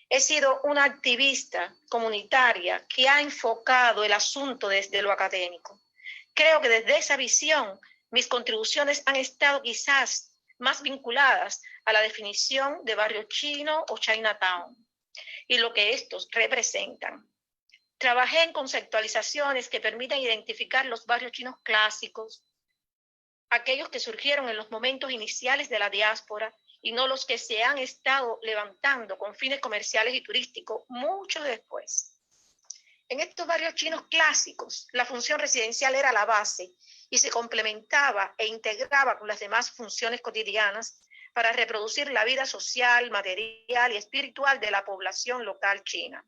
He sido una activista comunitaria que ha enfocado el asunto desde lo académico. Creo que desde esa visión mis contribuciones han estado quizás más vinculadas a la definición de barrio chino o Chinatown y lo que estos representan. Trabajé en conceptualizaciones que permiten identificar los barrios chinos clásicos, aquellos que surgieron en los momentos iniciales de la diáspora y no los que se han estado levantando con fines comerciales y turísticos mucho después. En estos barrios chinos clásicos, la función residencial era la base y se complementaba e integraba con las demás funciones cotidianas para reproducir la vida social, material y espiritual de la población local china.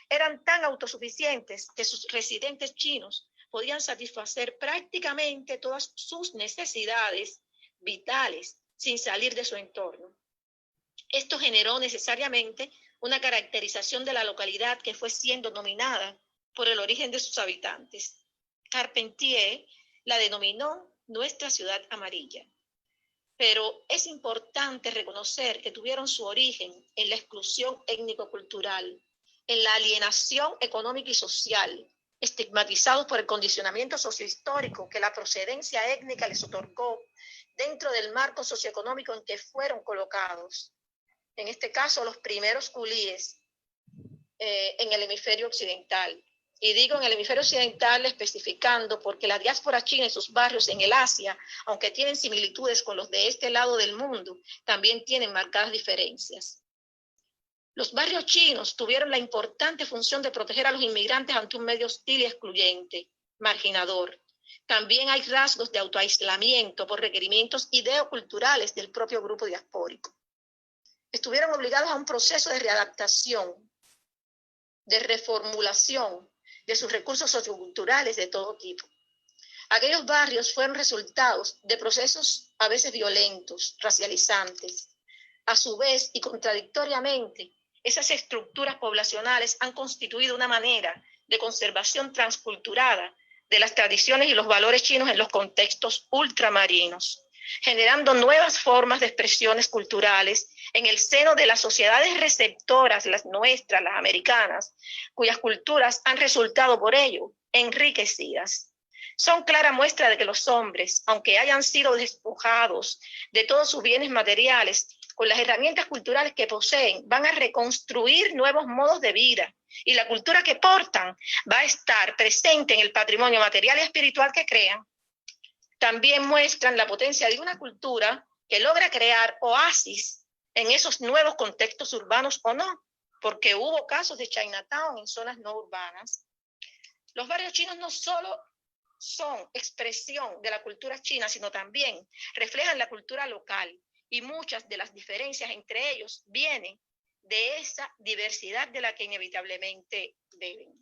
Eran tan autosuficientes que sus residentes chinos podían satisfacer prácticamente todas sus necesidades vitales sin salir de su entorno. Esto generó necesariamente una caracterización de la localidad que fue siendo dominada por el origen de sus habitantes. Carpentier la denominó nuestra ciudad amarilla. Pero es importante reconocer que tuvieron su origen en la exclusión étnico-cultural, en la alienación económica y social, estigmatizados por el condicionamiento sociohistórico que la procedencia étnica les otorgó dentro del marco socioeconómico en que fueron colocados. En este caso, los primeros culíes en el hemisferio occidental. Y digo en el hemisferio occidental especificando porque la diáspora china y sus barrios en el Asia, aunque tienen similitudes con los de este lado del mundo, también tienen marcadas diferencias. Los barrios chinos tuvieron la importante función de proteger a los inmigrantes ante un medio hostil y excluyente, marginador. También hay rasgos de autoaislamiento por requerimientos ideoculturales del propio grupo diaspórico. Estuvieron obligados a un proceso de readaptación, de reformulación de sus recursos socioculturales de todo tipo. Aquellos barrios fueron resultados de procesos a veces violentos, racializantes. A su vez y contradictoriamente, esas estructuras poblacionales han constituido una manera de conservación transculturada de las tradiciones y los valores chinos en los contextos ultramarinos, generando nuevas formas de expresiones culturales en el seno de las sociedades receptoras, las nuestras, las americanas, cuyas culturas han resultado por ello enriquecidas. Son clara muestra de que los hombres, aunque hayan sido despojados de todos sus bienes materiales, con las herramientas culturales que poseen, van a reconstruir nuevos modos de vida y la cultura que portan va a estar presente en el patrimonio material y espiritual que crean. También muestran la potencia de una cultura que logra crear oasis en esos nuevos contextos urbanos o no, porque hubo casos de Chinatown en zonas no urbanas. Los barrios chinos no solo son expresión de la cultura china, sino también reflejan la cultura local y muchas de las diferencias entre ellos vienen de esa diversidad de la que inevitablemente deben.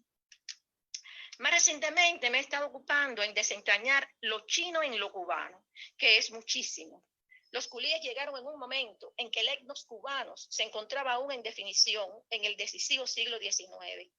Más recientemente me he estado ocupando en desentrañar lo chino en lo cubano, que es muchísimo. Los culíes llegaron en un momento en que el etnos cubanos se encontraba aún en definición en el decisivo siglo XIX,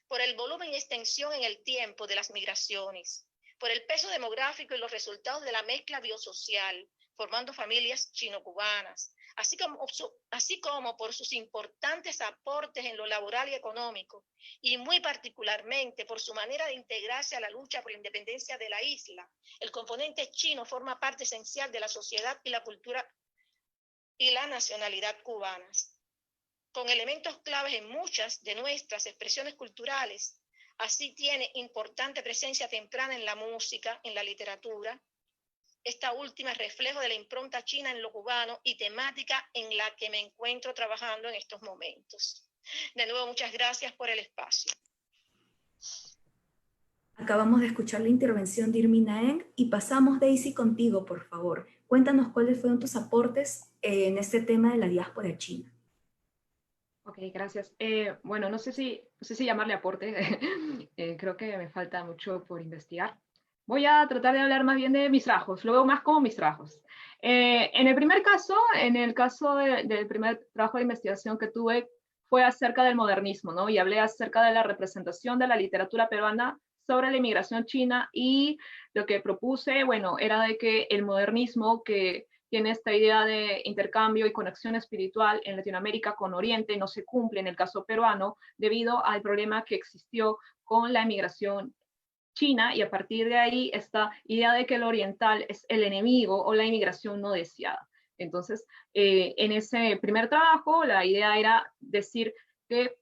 por el volumen y extensión en el tiempo de las migraciones, por el peso demográfico y los resultados de la mezcla biosocial, formando familias chino-cubanas, así como por sus importantes aportes en lo laboral y económico, y muy particularmente por su manera de integrarse a la lucha por la independencia de la isla. El componente chino forma parte esencial de la sociedad y la cultura y la nacionalidad cubanas, con elementos claves en muchas de nuestras expresiones culturales. Así tiene importante presencia temprana en la música, en la literatura. Esta última es reflejo de la impronta china en lo cubano y temática en la que me encuentro trabajando en estos momentos. De nuevo, muchas gracias por el espacio. Acabamos de escuchar la intervención de Irmina Eng y pasamos, Daisy, contigo, por favor. Cuéntanos cuáles fueron tus aportes en este tema de la diáspora china. Ok, gracias. Bueno, no sé si llamarle aporte. Creo que me falta mucho por investigar. Voy a tratar de hablar más bien de mis trabajos, lo veo más como mis trabajos. En el primer caso, del primer trabajo de investigación que tuve, fue acerca del modernismo, ¿no? Y hablé acerca de la representación de la literatura peruana sobre la inmigración china, y lo que propuse, bueno, era de que el modernismo, que tiene esta idea de intercambio y conexión espiritual en Latinoamérica con Oriente, no se cumple en el caso peruano debido al problema que existió con la inmigración china, y a partir de ahí esta idea de que el oriental es el enemigo o la inmigración no deseada. Entonces, en ese primer trabajo, la idea era decir que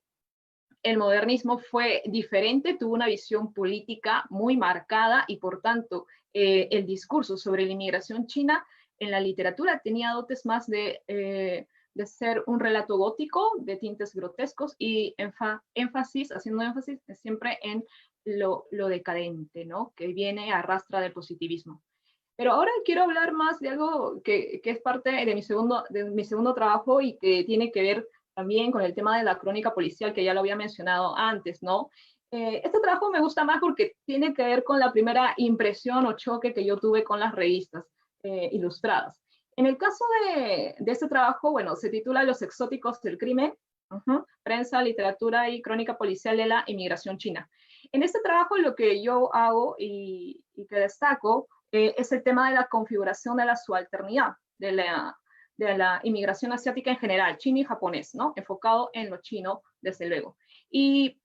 el modernismo fue diferente, tuvo una visión política muy marcada y por tanto el discurso sobre la inmigración china en la literatura tenía dotes más de ser un relato gótico, de tintes grotescos y haciendo énfasis siempre en lo decadente, ¿no? Que viene a rastra del positivismo. Pero ahora quiero hablar más de algo que es parte de mi segundo trabajo y que tiene que ver también con el tema de la crónica policial, que ya lo había mencionado antes, ¿no? Este trabajo me gusta más porque tiene que ver con la primera impresión o choque que yo tuve con las revistas ilustradas. En el caso de este trabajo, bueno, se titula Los exóticos del crimen, prensa, literatura y crónica policial de la inmigración china. En este trabajo lo que yo hago y que destaco es el tema de la configuración de la subalternidad de la inmigración asiática en general, chino y japonés, ¿no? Enfocado en lo chino, desde luego. Y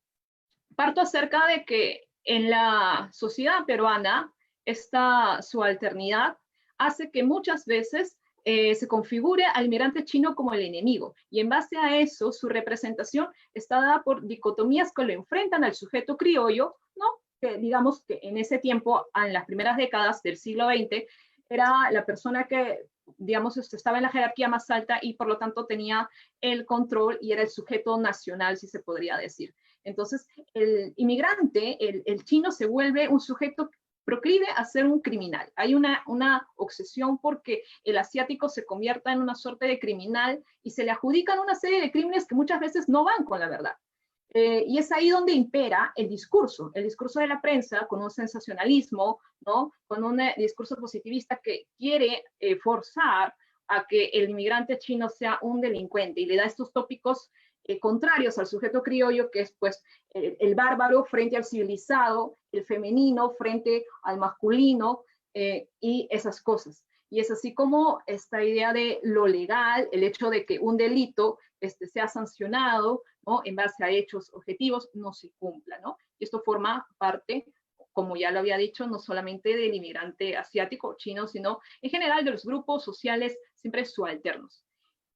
parto acerca de que en la sociedad peruana esta subalternidad hace que muchas veces se configure al inmigrante chino como el enemigo, y en base a eso su representación está dada por dicotomías que lo enfrentan al sujeto criollo, ¿no? Que digamos que en ese tiempo, en las primeras décadas del siglo XX, era la persona que, digamos, estaba en la jerarquía más alta y por lo tanto tenía el control y era el sujeto nacional, si se podría decir. Entonces, el inmigrante, el chino, se vuelve un sujeto proclive a ser un criminal. Hay una obsesión porque el asiático se convierta en una suerte de criminal y se le adjudican una serie de crímenes que muchas veces no van con la verdad. Y es ahí donde impera el discurso de la prensa, con un sensacionalismo, ¿no? Con un discurso positivista que quiere forzar a que el inmigrante chino sea un delincuente y le da estos tópicos contrarios al sujeto criollo, que es pues el bárbaro frente al civilizado, el femenino frente al masculino y esas cosas. Y es así como esta idea de lo legal, el hecho de que un delito sea sancionado, ¿no? En base a hechos objetivos, no se cumpla, ¿no? Y esto forma parte, como ya lo había dicho, no solamente del inmigrante asiático o chino, sino en general de los grupos sociales siempre subalternos.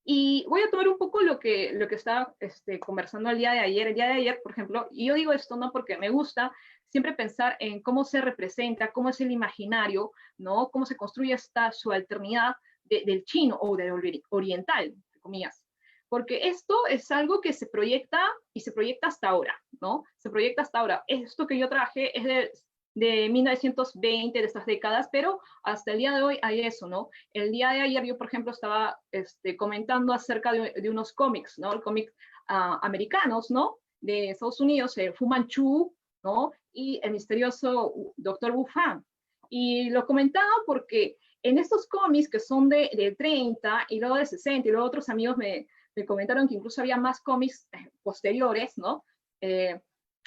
Y voy a tomar un poco lo que estaba conversando el día de ayer. El día de ayer, por ejemplo, y yo digo esto no porque me gusta siempre pensar en cómo se representa, cómo es el imaginario, ¿no? Cómo se construye esta subalternidad del chino o del oriental, entre comillas. Porque esto es algo que se proyecta y se proyecta hasta ahora, ¿no? Se proyecta hasta ahora. Esto que yo traje es de 1920, de estas décadas, pero hasta el día de hoy hay eso, ¿no? El día de ayer yo, por ejemplo, estaba comentando acerca de unos cómics, ¿no? Cómics americanos, ¿no? De Estados Unidos, Fu Manchu, ¿no? Y el misterioso Dr. Wu Fang. Y lo comentaba porque en estos cómics que son de 30 y luego de 60, y luego otros amigos me comentaron que incluso había más cómics posteriores, ¿no?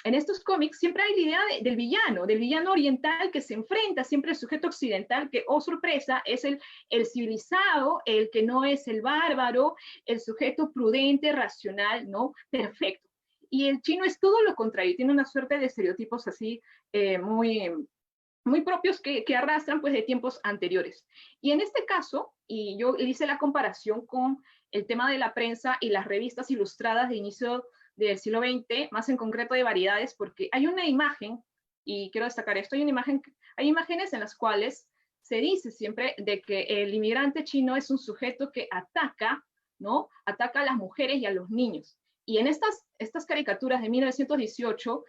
En estos cómics siempre hay la idea del villano oriental que se enfrenta siempre al sujeto occidental, que, oh sorpresa, es el civilizado, el que no es el bárbaro, el sujeto prudente, racional, ¿no? Perfecto. Y el chino es todo lo contrario, tiene una suerte de estereotipos así muy propios que arrastran pues de tiempos anteriores. Y en este caso, y yo hice la comparación con el tema de la prensa y las revistas ilustradas de inicio del siglo XX, más en concreto de variedades, porque hay una imagen, y quiero destacar esto, hay imágenes en las cuales se dice siempre de que el inmigrante chino es un sujeto que ataca, ¿no? Ataca a las mujeres y a los niños. Y en estas caricaturas de 1918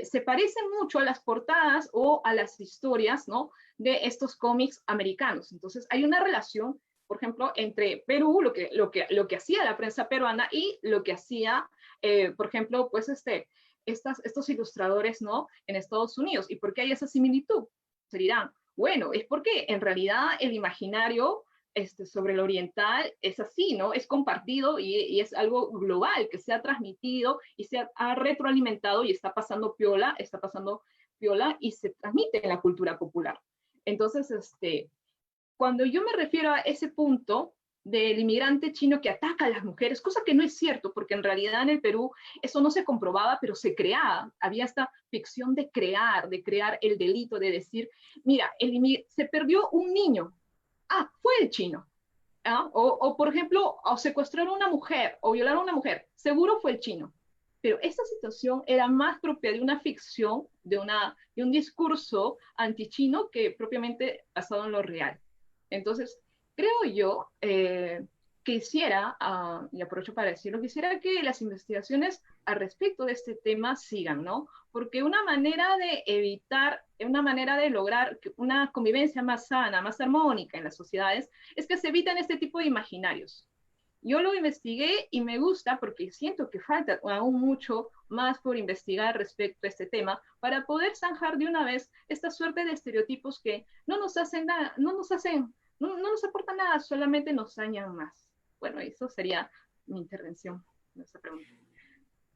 se parecen mucho a las portadas o a las historias, ¿no? De estos cómics americanos. Entonces hay una relación, por ejemplo, entre Perú, lo que hacía la prensa peruana y lo que hacía, por ejemplo, pues estos ilustradores, ¿no? En Estados Unidos. ¿Y por qué hay esa similitud? Se dirán, bueno, es porque en realidad el imaginario sobre el oriental es así, ¿no? Es compartido y es algo global que se ha transmitido y se ha retroalimentado y está pasando piola y se transmite en la cultura popular. Entonces, cuando yo me refiero a ese punto del inmigrante chino que ataca a las mujeres, cosa que no es cierto, porque en realidad en el Perú eso no se comprobaba, pero se creaba, había esta ficción de crear el delito, de decir, mira, se perdió un niño, fue el chino. ¿Ah? O por ejemplo, o secuestraron a una mujer, o violaron a una mujer, seguro fue el chino. pero esta situación era más propia de una ficción, de un discurso antichino que propiamente basado en lo real. Entonces, creo yo, quisiera, y aprovecho para decirlo, quisiera que las investigaciones al respecto de este tema sigan, ¿no? Porque una manera de evitar, una manera de lograr una convivencia más sana, más armónica en las sociedades, es que se evitan este tipo de imaginarios. Yo lo investigué y me gusta porque siento que falta aún mucho más por investigar respecto a este tema para poder zanjar de una vez esta suerte de estereotipos que no nos hacen nada, no nos aportan nada, solamente nos dañan más. Bueno, eso sería mi intervención en esta pregunta.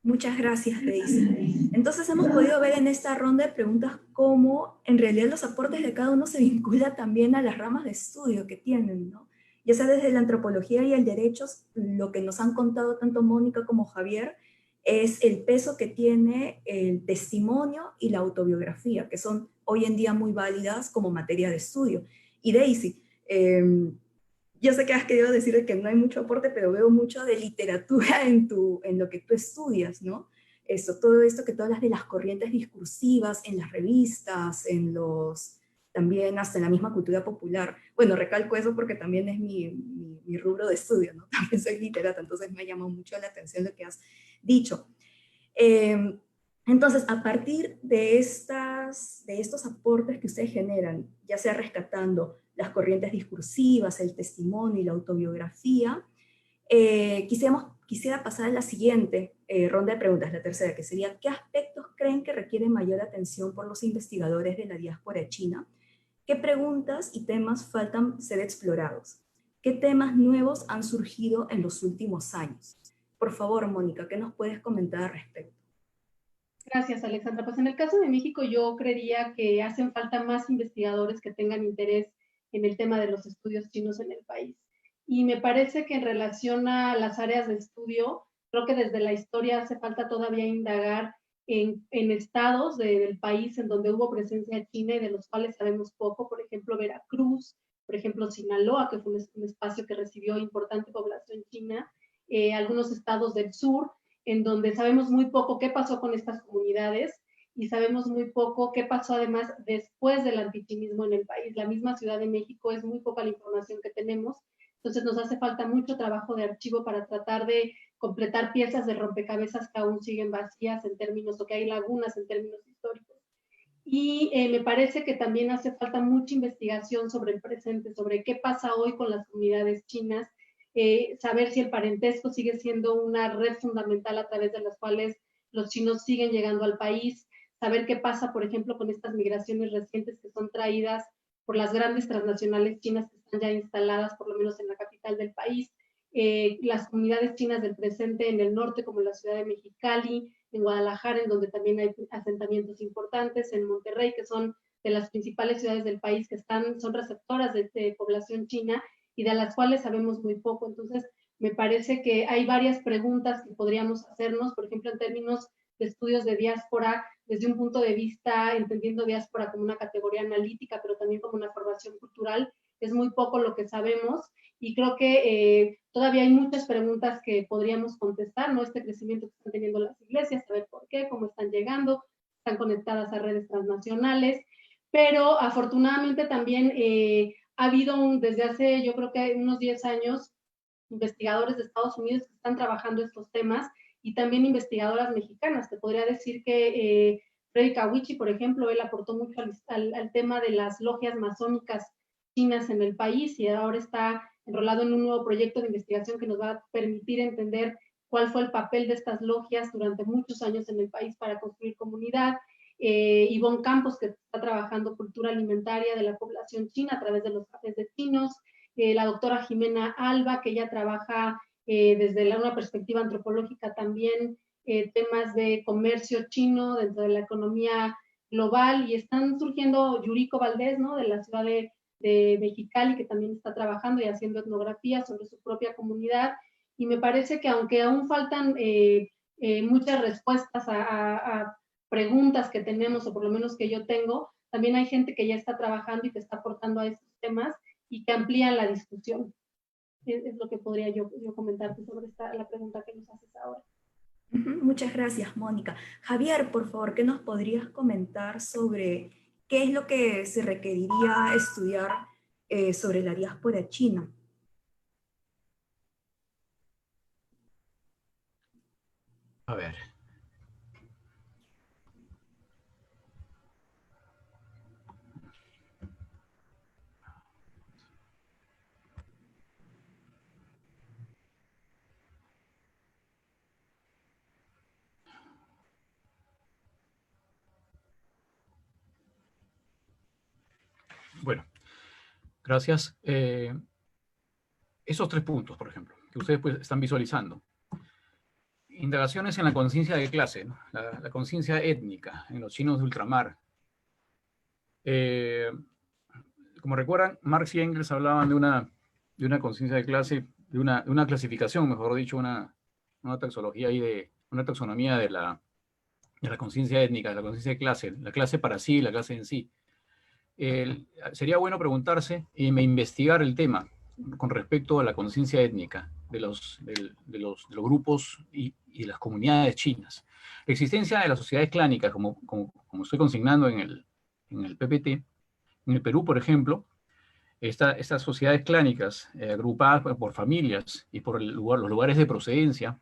Muchas gracias, Daisy. Entonces hemos podido ver en esta ronda de preguntas cómo en realidad los aportes de cada uno se vinculan también a las ramas de estudio que tienen, ¿no? Ya sea desde la antropología y el derecho, lo que nos han contado tanto Mónica como Javier es el peso que tiene el testimonio y la autobiografía, que son hoy en día muy válidas como materia de estudio. Y Daisy, yo sé que has querido decir que no hay mucho aporte, pero veo mucho de literatura en lo que tú estudias, ¿no? Todo esto que tú hablas de las corrientes discursivas en las revistas, también hasta en la misma cultura popular. Bueno, recalco eso porque también es mi rubro de estudio, ¿no? También soy literata, entonces me ha llamado mucho la atención lo que has dicho. Entonces, a partir de estos aportes que ustedes generan, ya sea rescatando las discursivas, el testimonio y la autobiografía, quisiera pasar a la siguiente ronda de preguntas, la tercera, que sería, ¿qué aspectos creen que requieren mayor atención por los investigadores de la diáspora china? ¿Qué preguntas y temas faltan ser explorados? ¿Qué temas nuevos han surgido en los últimos años? Por favor, Mónica, ¿qué nos puedes comentar al respecto? Gracias, Alexandra. Pues en el caso de México yo creería que hacen falta más investigadores que tengan interés en el tema de los estudios chinos en el país. Y me parece que en relación a las áreas de estudio, creo que desde la historia hace falta todavía indagar en estados del país en donde hubo presencia china y de los cuales sabemos poco, por ejemplo, Veracruz, por ejemplo, Sinaloa, que fue un espacio que recibió importante población china, algunos estados del sur, en donde sabemos muy poco qué pasó con estas comunidades y sabemos muy poco qué pasó además después del antichinismo en el país. La misma Ciudad de México es muy poca la información que tenemos, entonces nos hace falta mucho trabajo de archivo para tratar de completar piezas de rompecabezas que aún siguen vacías en términos, o que hay lagunas en términos históricos. Y me parece que también hace falta mucha investigación sobre el presente, sobre qué pasa hoy con las comunidades chinas, saber si el parentesco sigue siendo una red fundamental a través de las cuales los chinos siguen llegando al país, saber qué pasa, por ejemplo, con estas migraciones recientes que son traídas por las grandes transnacionales chinas que están ya instaladas, por lo menos en la capital del país, las comunidades chinas del presente en el norte, como en la ciudad de Mexicali, en Guadalajara, en donde también hay asentamientos importantes, en Monterrey, que son de las principales ciudades del país que son receptoras de población china y de las cuales sabemos muy poco. Entonces, me parece que hay varias preguntas que podríamos hacernos, por ejemplo, en términos de estudios de diáspora, desde un punto de vista, entendiendo diáspora como una categoría analítica, pero también como una formación cultural, es muy poco lo que sabemos y creo que todavía hay muchas preguntas que podríamos contestar, ¿no? Este crecimiento que están teniendo las iglesias, saber por qué, cómo están llegando, están conectadas a redes transnacionales, pero afortunadamente también ha habido desde hace, yo creo que unos 10 años, investigadores de Estados Unidos que están trabajando estos temas y también investigadoras mexicanas. Te podría decir que Freddy Kawichi, por ejemplo, él aportó mucho al tema de las logias masónicas chinas en el país y ahora está enrolado en un nuevo proyecto de investigación que nos va a permitir entender cuál fue el papel de estas logias durante muchos años en el país para construir comunidad. Ivonne Campos, que está trabajando cultura alimentaria de la población china a través de los cafés de chinos, la doctora Jimena Alba, que ella trabaja desde una perspectiva antropológica también temas de comercio chino dentro de la economía global, y están surgiendo Yuriko Valdés, ¿no? De la ciudad de Mexicali, que también está trabajando y haciendo etnografía sobre su propia comunidad, y me parece que aunque aún faltan muchas respuestas a preguntas que tenemos, o por lo menos que yo tengo, también hay gente que ya está trabajando y que está aportando a estos temas y que amplían la discusión. Es lo que podría yo comentarte sobre la pregunta que nos haces ahora. Muchas gracias, Mónica. Javier, por favor, ¿qué nos podrías comentar sobre qué es lo que se requeriría estudiar sobre la diáspora china? A ver. Bueno, gracias. Esos tres puntos, por ejemplo, que ustedes pues, están visualizando. Indagaciones en la conciencia de clase, ¿no? La conciencia étnica en los chinos de ultramar. Como recuerdan, Marx y Engels hablaban de una conciencia de clase, de una clasificación, mejor dicho, una taxología ahí una taxonomía de la conciencia étnica, de la conciencia de clase, la clase para sí, la clase en sí. Sería bueno preguntarse y investigar el tema con respecto a la conciencia étnica de los grupos y de las comunidades chinas. La existencia de las sociedades clánicas, como estoy consignando en el PPT, en el Perú, por ejemplo, estas sociedades clánicas agrupadas por familias y por los lugares de procedencia,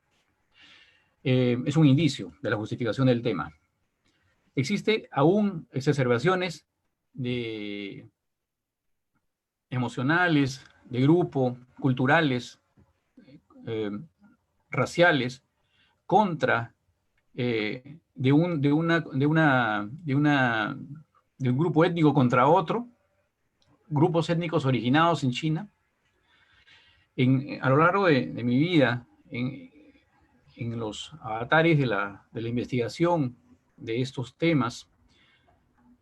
es un indicio de la justificación del tema. Existe aún exacerbaciones emocionales, de grupo, culturales, eh, raciales, contra de un grupo étnico contra otro, grupos étnicos originados en China. A lo largo de mi vida, en los avatares de la investigación de estos temas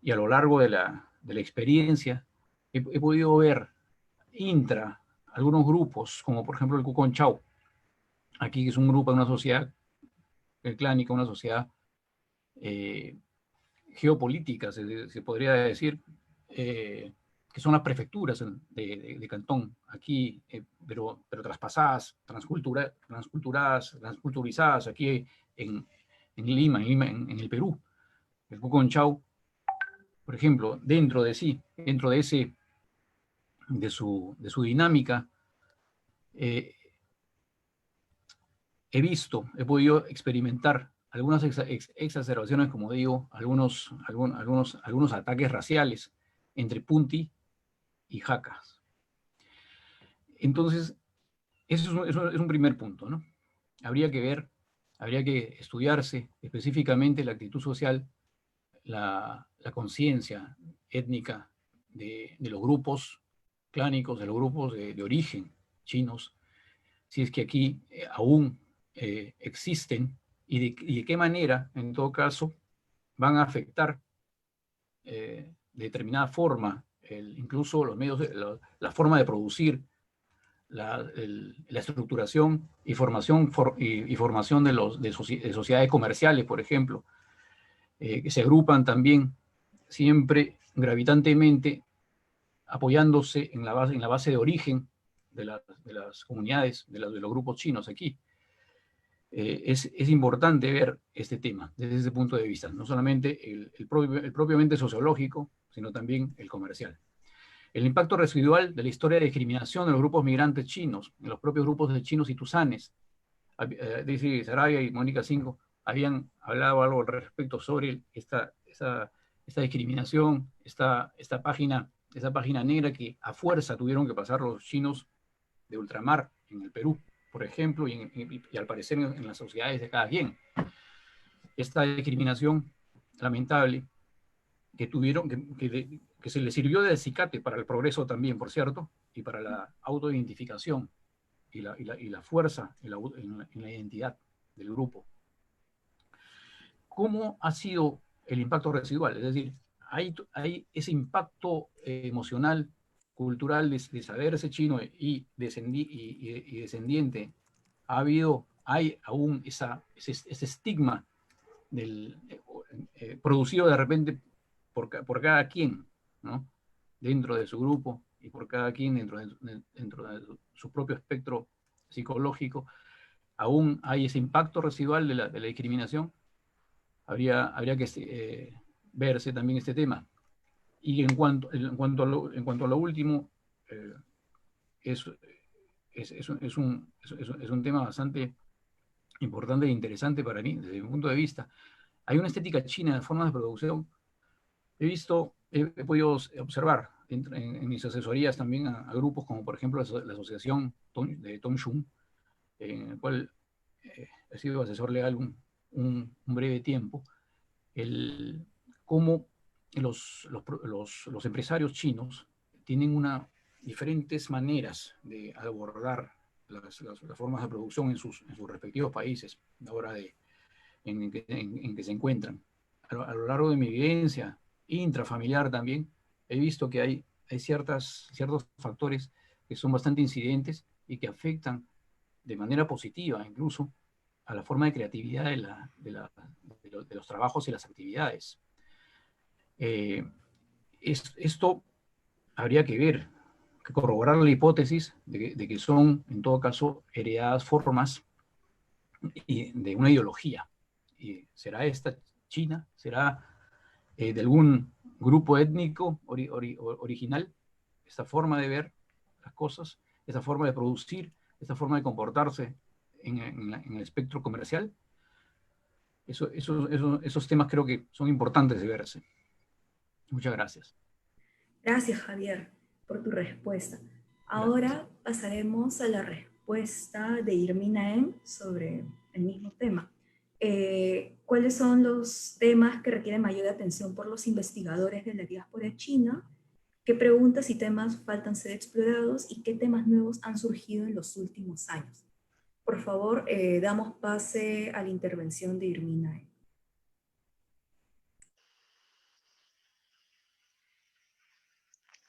y a lo largo de la experiencia, he podido ver algunos grupos, como por ejemplo el Kukonchau, aquí que es un grupo de una sociedad clánica, una sociedad geopolítica, se podría decir, que son las prefecturas de Cantón, aquí, pero traspasadas, transculturizadas aquí en Lima, en el Perú. El Kukonchau, por ejemplo, dentro de su dinámica, he podido experimentar algunas exacerbaciones, como digo, algunos ataques raciales entre Punti y Jacas. Entonces, eso es un primer punto, ¿no? Habría que estudiarse específicamente la actitud social, la conciencia étnica de los grupos clánicos, de los grupos de origen chinos, si es que aquí aún existen y de qué manera, en todo caso, van a afectar de determinada forma, incluso los medios, la forma de producir, la estructuración y formación, formación de sociedades comerciales, por ejemplo, que se agrupan también siempre gravitantemente apoyándose en la base de origen de las comunidades, de los grupos chinos aquí. Es importante ver este tema desde ese punto de vista, no solamente el propiamente sociológico, sino también el comercial. El impacto residual de la historia de discriminación de los grupos migrantes chinos, en los propios grupos de chinos y tusanes. Daisy Sarabia y Mónica Cinco habían hablado algo al respecto sobre esta discriminación, esta página negra que a fuerza tuvieron que pasar los chinos de ultramar en el Perú, por ejemplo, y al parecer en las sociedades de cada quien. Esta discriminación lamentable que tuvieron, que se les sirvió de acicate para el progreso también, por cierto, y para la autoidentificación y la fuerza en la identidad del grupo. ¿Cómo ha sido el impacto residual? Es decir, hay ese impacto emocional, cultural de saberse chino y descendiente. Hay aún ese estigma producido de repente por cada quien, ¿no? Dentro de su grupo y por cada quien dentro de su propio espectro psicológico, aún hay ese impacto residual de la discriminación, habría que verse también este tema. Y en cuanto a lo último, es un tema bastante importante e interesante para mí, desde mi punto de vista. Hay una estética china de formas de producción. He podido observar en mis asesorías también a grupos como, por ejemplo, la asociación de Tongshun, en el cual he sido asesor legal un breve tiempo, cómo los empresarios chinos tienen diferentes maneras de abordar las formas de producción en sus respectivos países, ahora en que se encuentran. A lo largo de mi vivencia intrafamiliar también, he visto que hay ciertos factores que son bastante incidentes y que afectan de manera positiva incluso a la forma de creatividad de los trabajos y las actividades. Esto habría que ver, que corroborar la hipótesis de que son, en todo caso, heredadas formas de una ideología. ¿Y será esta China? ¿Será de algún grupo étnico original? Esta forma de ver las cosas, esta forma de producir, esta forma de comportarse en el espectro comercial. Esos temas creo que son importantes de verse. Muchas gracias. Gracias, Javier, por tu respuesta. Gracias. Ahora pasaremos a la respuesta de Irmina En sobre el mismo tema. ¿Cuáles son los temas que requieren mayor atención por los investigadores de la diáspora china? ¿Qué preguntas y temas faltan ser explorados? ¿Y qué temas nuevos han surgido en los últimos años? Por favor, damos pase a la intervención de Irmina En.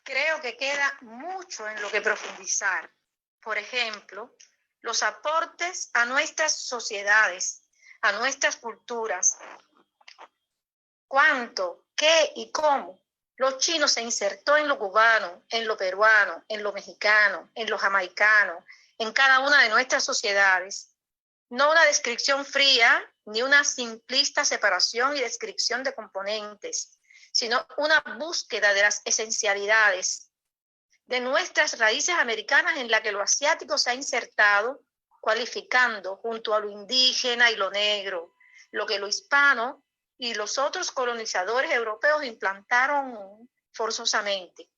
Creo que queda mucho en lo que profundizar. Por ejemplo, los aportes a nuestras sociedades, a nuestras culturas. Cuánto, qué y cómo los chinos se insertó en lo cubano, en lo peruano, en lo mexicano, en lo jamaicano, en cada una de nuestras sociedades. No una descripción fría, ni una simplista separación y descripción de componentes, sino una búsqueda de las esencialidades de nuestras raíces americanas en la que lo asiático se ha insertado, cualificando junto a lo indígena y lo negro, lo que lo hispano y los otros colonizadores europeos implantaron forzosamente.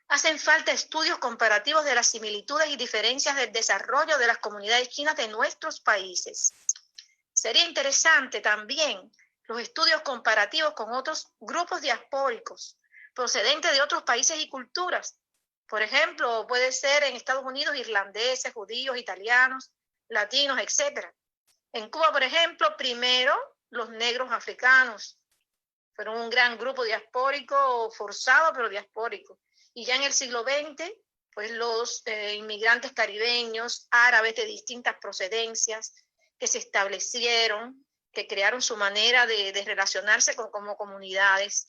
Hacen falta estudios comparativos de las similitudes y diferencias del desarrollo de las comunidades chinas de nuestros países. Sería interesante también los estudios comparativos con otros grupos diaspóricos procedentes de otros países y culturas. Por ejemplo, puede ser en Estados Unidos irlandeses, judíos, italianos, latinos, etc. En Cuba, por ejemplo, primero los negros africanos. Fueron un gran grupo diaspórico, forzado pero diaspórico. Y ya en el siglo XX, pues los inmigrantes caribeños, árabes de distintas procedencias, que se establecieron, que crearon su manera de relacionarse como comunidades.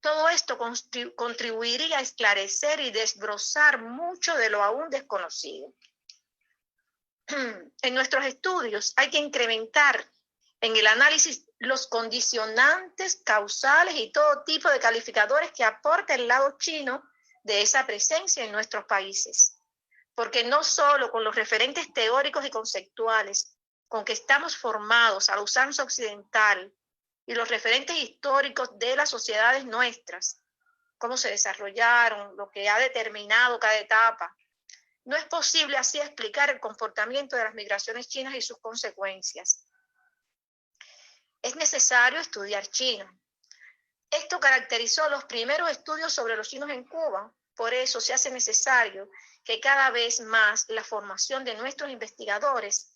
Todo esto contribuiría a esclarecer y desbrozar mucho de lo aún desconocido. En nuestros estudios hay que incrementar en el análisis los condicionantes causales y todo tipo de calificadores que aporta el lado chino de esa presencia en nuestros países. Porque no solo con los referentes teóricos y conceptuales con que estamos formados a la usanza occidental y los referentes históricos de las sociedades nuestras, cómo se desarrollaron, lo que ha determinado cada etapa, no es posible así explicar el comportamiento de las migraciones chinas y sus consecuencias. Es necesario estudiar China. Esto caracterizó los primeros estudios sobre los chinos en Cuba. Por eso se hace necesario que cada vez más la formación de nuestros investigadores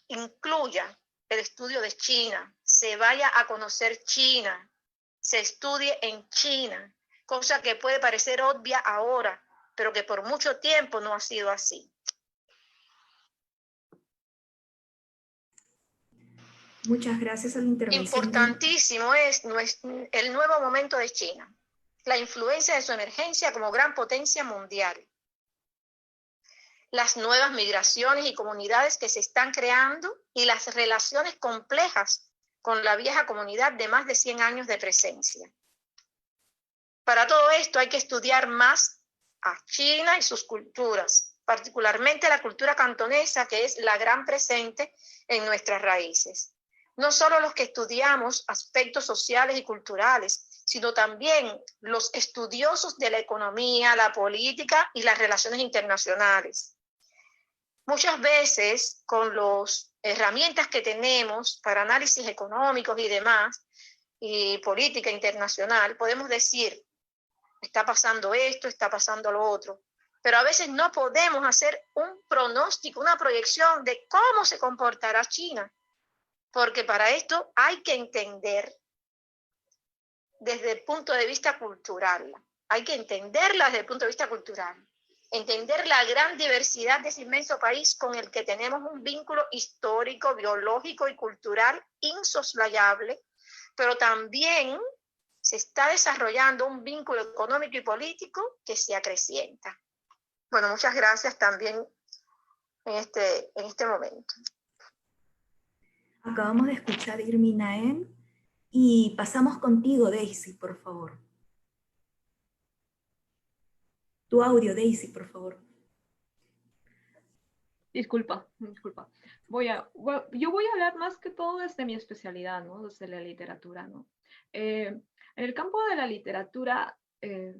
incluya el estudio de China, se vaya a conocer China, se estudie en China, cosa que puede parecer obvia ahora, pero que por mucho tiempo no ha sido así. Muchas gracias a la intervención. Importantísimo es el nuevo momento de China, la influencia de su emergencia como gran potencia mundial. las nuevas migraciones y comunidades que se están creando y las relaciones complejas con la vieja comunidad de más de 100 años de presencia. Para todo esto hay que estudiar más a China y sus culturas, particularmente la cultura cantonesa, que es la gran presente en nuestras raíces. No solo los que estudiamos aspectos sociales y culturales, sino también los estudiosos de la economía, la política y las relaciones internacionales. Muchas veces, con las herramientas que tenemos para análisis económicos y demás, y política internacional, podemos decir, está pasando esto, está pasando lo otro, pero a veces no podemos hacer un pronóstico, una proyección de cómo se comportará China, porque para esto hay que entender desde el punto de vista cultural, hay que entenderla desde el punto de vista cultural, entender la gran diversidad de ese inmenso país con el que tenemos un vínculo histórico, biológico y cultural insoslayable, pero también se está desarrollando un vínculo económico y político que se acrecienta. Bueno, muchas gracias también en este momento. Acabamos de escuchar Irmi Naem y pasamos contigo, Daisy, por favor. Tu audio, Daisy, por favor. Disculpa. Yo voy a hablar más que todo desde mi especialidad, ¿no? Desde la literatura, ¿no? En el campo de la literatura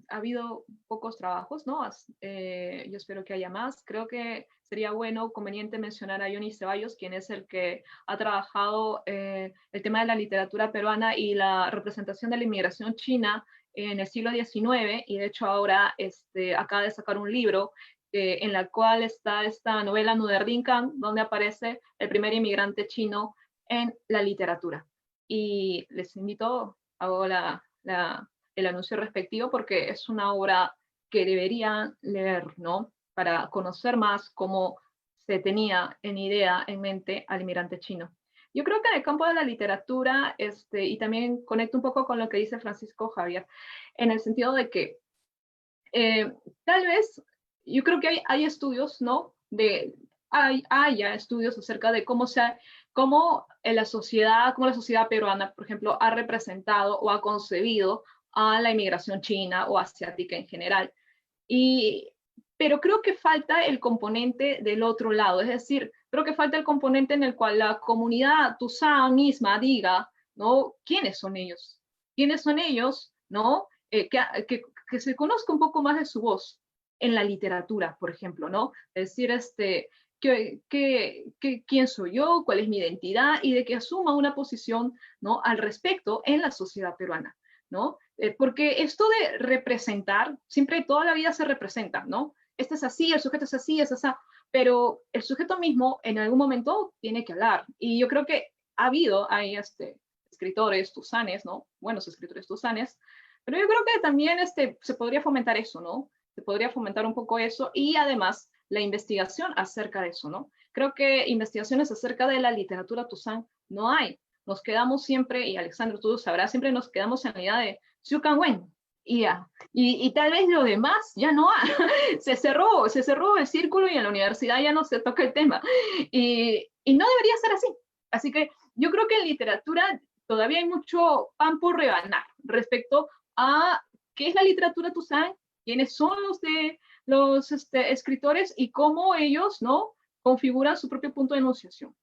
ha habido pocos trabajos, ¿no? Yo espero que haya más. Creo que sería conveniente mencionar a Johnny Ceballos, quien es el que ha trabajado el tema de la literatura peruana y la representación de la inmigración china en el siglo XIX, y de hecho ahora acaba de sacar un libro en la cual está esta novela Nuderdinkan, donde aparece el primer inmigrante chino en la literatura. Y les invito, hago el anuncio respectivo, porque es una obra que deberían leer, ¿no? Para conocer más cómo se tenía en mente al inmigrante chino. Yo creo que en el campo de la literatura, y también conecto un poco con lo que dice Francisco Javier, en el sentido de que tal vez, yo creo que hay estudios, ¿no? Hay ya estudios acerca de cómo la sociedad peruana, por ejemplo, ha representado o ha concebido a la inmigración china o asiática en general. Pero creo que falta el componente del otro lado, es decir, creo que falta el componente en el cual la comunidad Tuzán misma diga, ¿no? ¿Quiénes son ellos? ¿Quiénes son ellos? ¿No? Que se conozca un poco más de su voz en la literatura, por ejemplo, ¿no? Es decir, quién soy yo, cuál es mi identidad, y de que asuma una posición, ¿no? Al respecto en la sociedad peruana, ¿no? Porque esto de representar, siempre toda la vida se representa, ¿no? Este es así, el sujeto es así, es así, pero el sujeto mismo en algún momento tiene que hablar, y yo creo que hay escritores tuzanes, ¿no? Buenos escritores tuzanes, pero yo creo que también se podría fomentar eso, ¿no? Se podría fomentar un poco eso, y además la investigación acerca de eso, ¿no? Creo que investigaciones acerca de la literatura tuzán no hay. Nos quedamos siempre, y Alexandra, tú sabrás, siempre nos quedamos en la idea de Xiu Can Wen, y tal vez lo demás ya no hay. se cerró el círculo y en la universidad ya no se toca el tema. Y no debería ser así. Así que yo creo que en literatura todavía hay mucho pan por rebanar respecto a qué es la literatura tuzán, quiénes son los escritores y cómo ellos, ¿no? Configuran su propio punto de enunciación,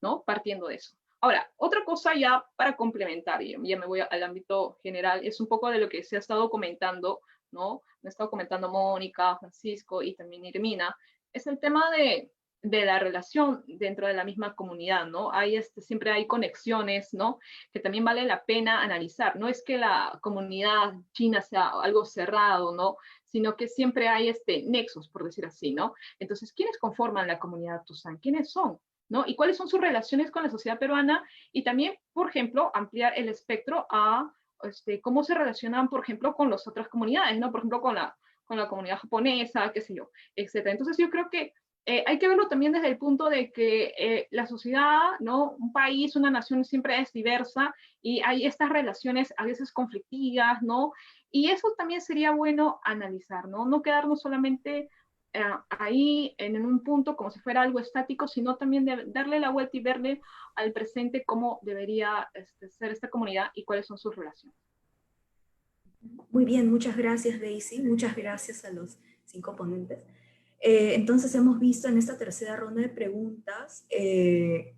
¿no? Partiendo de eso. Ahora, otra cosa ya para complementar, y ya me voy al ámbito general, es un poco de lo que se ha estado comentando, ¿no? Me ha estado comentando Mónica, Francisco y también Irmina, es el tema de la relación dentro de la misma comunidad, ¿no? Siempre hay conexiones, ¿no? Que también vale la pena analizar. No es que la comunidad china sea algo cerrado, ¿no? Sino que siempre hay nexos, por decir así, ¿no? Entonces, ¿quiénes conforman la comunidad tuzán? ¿Quiénes son? ¿No? ¿Y cuáles son sus relaciones con la sociedad peruana? Y también, por ejemplo, ampliar el espectro a cómo se relacionan, por ejemplo, con las otras comunidades, ¿no? Por ejemplo, con la comunidad japonesa, qué sé yo, etc. Entonces, yo creo que hay que verlo también desde el punto de que la sociedad, ¿no? Un país, una nación siempre es diversa y hay estas relaciones a veces conflictivas, ¿no? Y eso también sería bueno analizar, ¿no? No quedarnos solamente ahí en un punto como si fuera algo estático, sino también de darle la vuelta y verle al presente cómo debería ser esta comunidad y cuáles son sus relaciones. Muy bien, muchas gracias Daisy, muchas gracias a los 5 ponentes. Entonces hemos visto en esta tercera ronda de preguntas que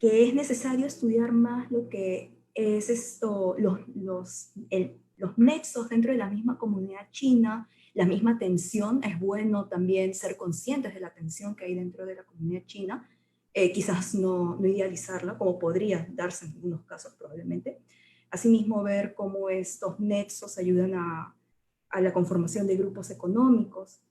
es necesario estudiar más lo que es esto, los nexos dentro de la misma comunidad china, la misma tensión. Es bueno también ser conscientes de la tensión que hay dentro de la comunidad china, quizás no idealizarla, como podría darse en algunos casos probablemente. Asimismo, ver cómo estos nexos ayudan a la conformación de grupos económicos.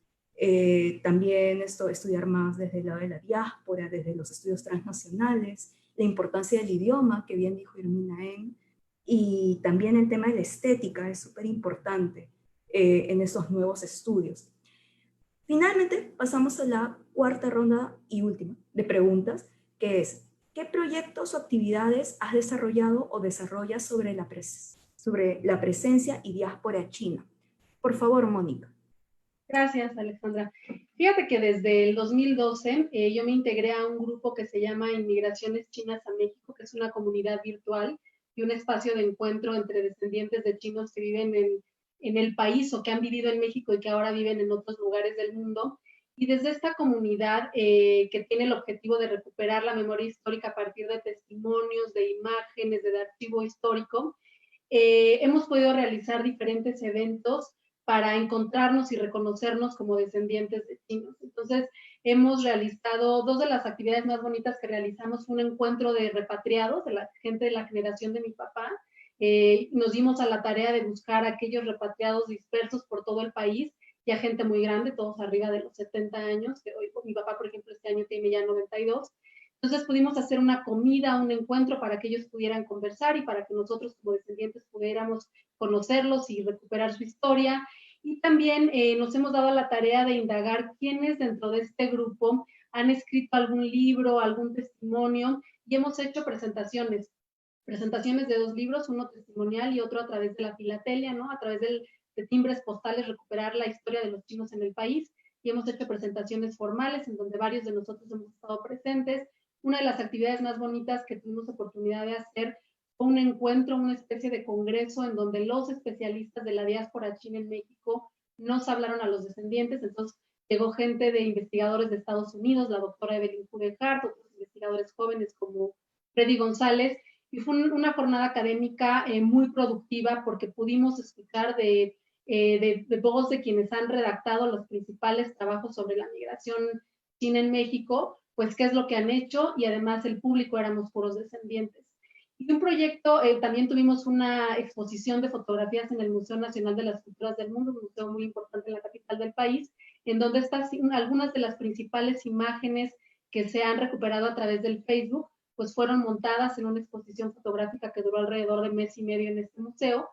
También estudiar más desde el lado de la diáspora, desde los estudios transnacionales, la importancia del idioma, que bien dijo Irmina En, y también el tema de la estética es súper importante en esos nuevos estudios. Finalmente, pasamos a la cuarta ronda y última de preguntas, que es, ¿qué proyectos o actividades has desarrollado o desarrollas sobre la presencia y diáspora china? Por favor, Mónica. Gracias, Alexandra. Fíjate que desde el 2012 yo me integré a un grupo que se llama Inmigraciones Chinas a México, que es una comunidad virtual y un espacio de encuentro entre descendientes de chinos que viven en el país o que han vivido en México y que ahora viven en otros lugares del mundo. Y desde esta comunidad que tiene el objetivo de recuperar la memoria histórica a partir de testimonios, de imágenes, de archivo histórico, hemos podido realizar diferentes eventos para encontrarnos y reconocernos como descendientes de chinos. Entonces, hemos realizado, 2 de las actividades más bonitas que realizamos fue un encuentro de repatriados, de la gente de la generación de mi papá. Nos dimos a la tarea de buscar a aquellos repatriados dispersos por todo el país, ya gente muy grande, todos arriba de los 70 años, que hoy mi papá, por ejemplo, este año tiene ya 92. Entonces pudimos hacer una comida, un encuentro para que ellos pudieran conversar y para que nosotros como descendientes pudiéramos conocerlos y recuperar su historia. Y también nos hemos dado la tarea de indagar quiénes dentro de este grupo han escrito algún libro, algún testimonio, y hemos hecho presentaciones de 2 libros, uno testimonial y otro a través de la filatelia, ¿no? A través de timbres postales, recuperar la historia de los chinos en el país, y hemos hecho presentaciones formales en donde varios de nosotros hemos estado presentes. Una de las actividades más bonitas que tuvimos oportunidad de hacer fue un encuentro, una especie de congreso en donde los especialistas de la diáspora china en México nos hablaron a los descendientes. Entonces llegó gente de investigadores de Estados Unidos, la doctora Evelyn Hart, otros investigadores jóvenes como Freddy González, y fue una jornada académica muy productiva porque pudimos escuchar de voz de quienes han redactado los principales trabajos sobre la migración china en México, pues qué es lo que han hecho, y además el público éramos puros descendientes. Y un proyecto, también tuvimos una exposición de fotografías en el Museo Nacional de las Culturas del Mundo, un museo muy importante en la capital del país, en donde están algunas de las principales imágenes que se han recuperado a través del Facebook, pues fueron montadas en una exposición fotográfica que duró alrededor de mes y medio en este museo.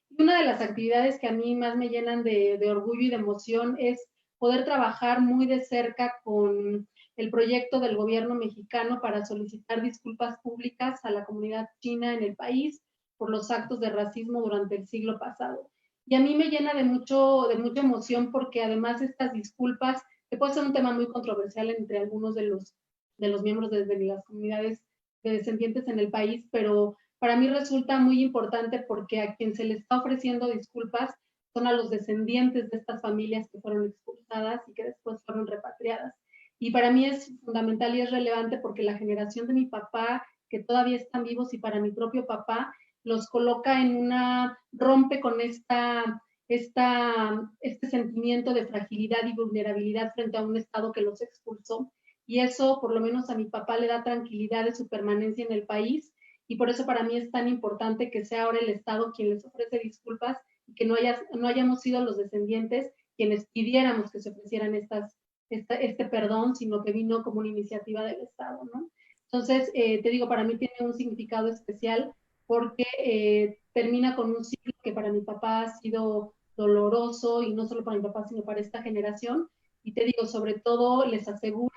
Y una de las actividades que a mí más me llenan de orgullo y de emoción es poder trabajar muy de cerca con el proyecto del gobierno mexicano para solicitar disculpas públicas a la comunidad china en el país por los actos de racismo durante el siglo pasado. Y a mí me llena de mucha emoción porque además estas disculpas, que puede ser un tema muy controversial entre algunos de los miembros de las comunidades de descendientes en el país, pero para mí resulta muy importante porque a quien se le está ofreciendo disculpas son a los descendientes de estas familias que fueron expulsadas y que después fueron repatriadas. Y para mí es fundamental y es relevante porque la generación de mi papá, que todavía están vivos, y para mi propio papá, los coloca en rompe con este sentimiento de fragilidad y vulnerabilidad frente a un Estado que los expulsó. Y eso, por lo menos a mi papá, le da tranquilidad de su permanencia en el país. Y por eso para mí es tan importante que sea ahora el Estado quien les ofrece disculpas y que no hayamos sido los descendientes quienes pidiéramos que se ofrecieran este perdón, sino que vino como una iniciativa del Estado, ¿no? Entonces, te digo, para mí tiene un significado especial porque termina con un ciclo que para mi papá ha sido doloroso, y no solo para mi papá, sino para esta generación. Y te digo, sobre todo, les asegura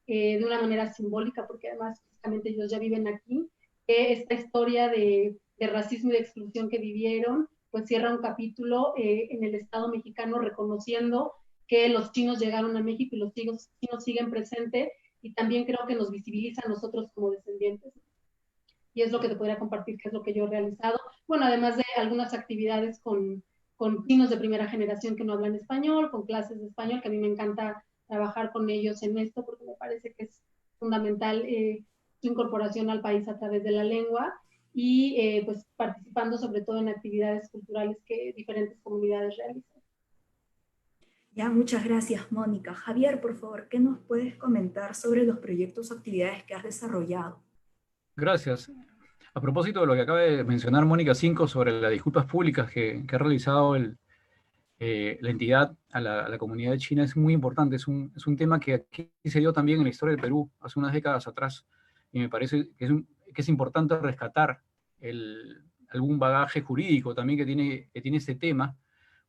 de una manera simbólica, porque además físicamente ellos ya viven aquí, que esta historia de racismo y de exclusión que vivieron, pues cierra un capítulo en el Estado mexicano reconociendo que los chinos llegaron a México y los chinos siguen presentes, y también creo que nos visibiliza a nosotros como descendientes. Y es lo que te podría compartir, que es lo que yo he realizado. Bueno, además de algunas actividades con chinos de primera generación que no hablan español, con clases de español, que a mí me encanta trabajar con ellos en esto, porque me parece que es fundamental su incorporación al país a través de la lengua, y pues participando sobre todo en actividades culturales que diferentes comunidades realizan. Ya, muchas gracias, Mónica. Javier, por favor, ¿qué nos puedes comentar sobre los proyectos o actividades que has desarrollado? Gracias. A propósito de lo que acaba de mencionar Mónica Cinco sobre las disculpas públicas que ha realizado la entidad a la comunidad de China, es muy importante. Es un tema que aquí se dio también en la historia del Perú hace unas décadas atrás, y me parece que es importante rescatar algún bagaje jurídico también que tiene este tema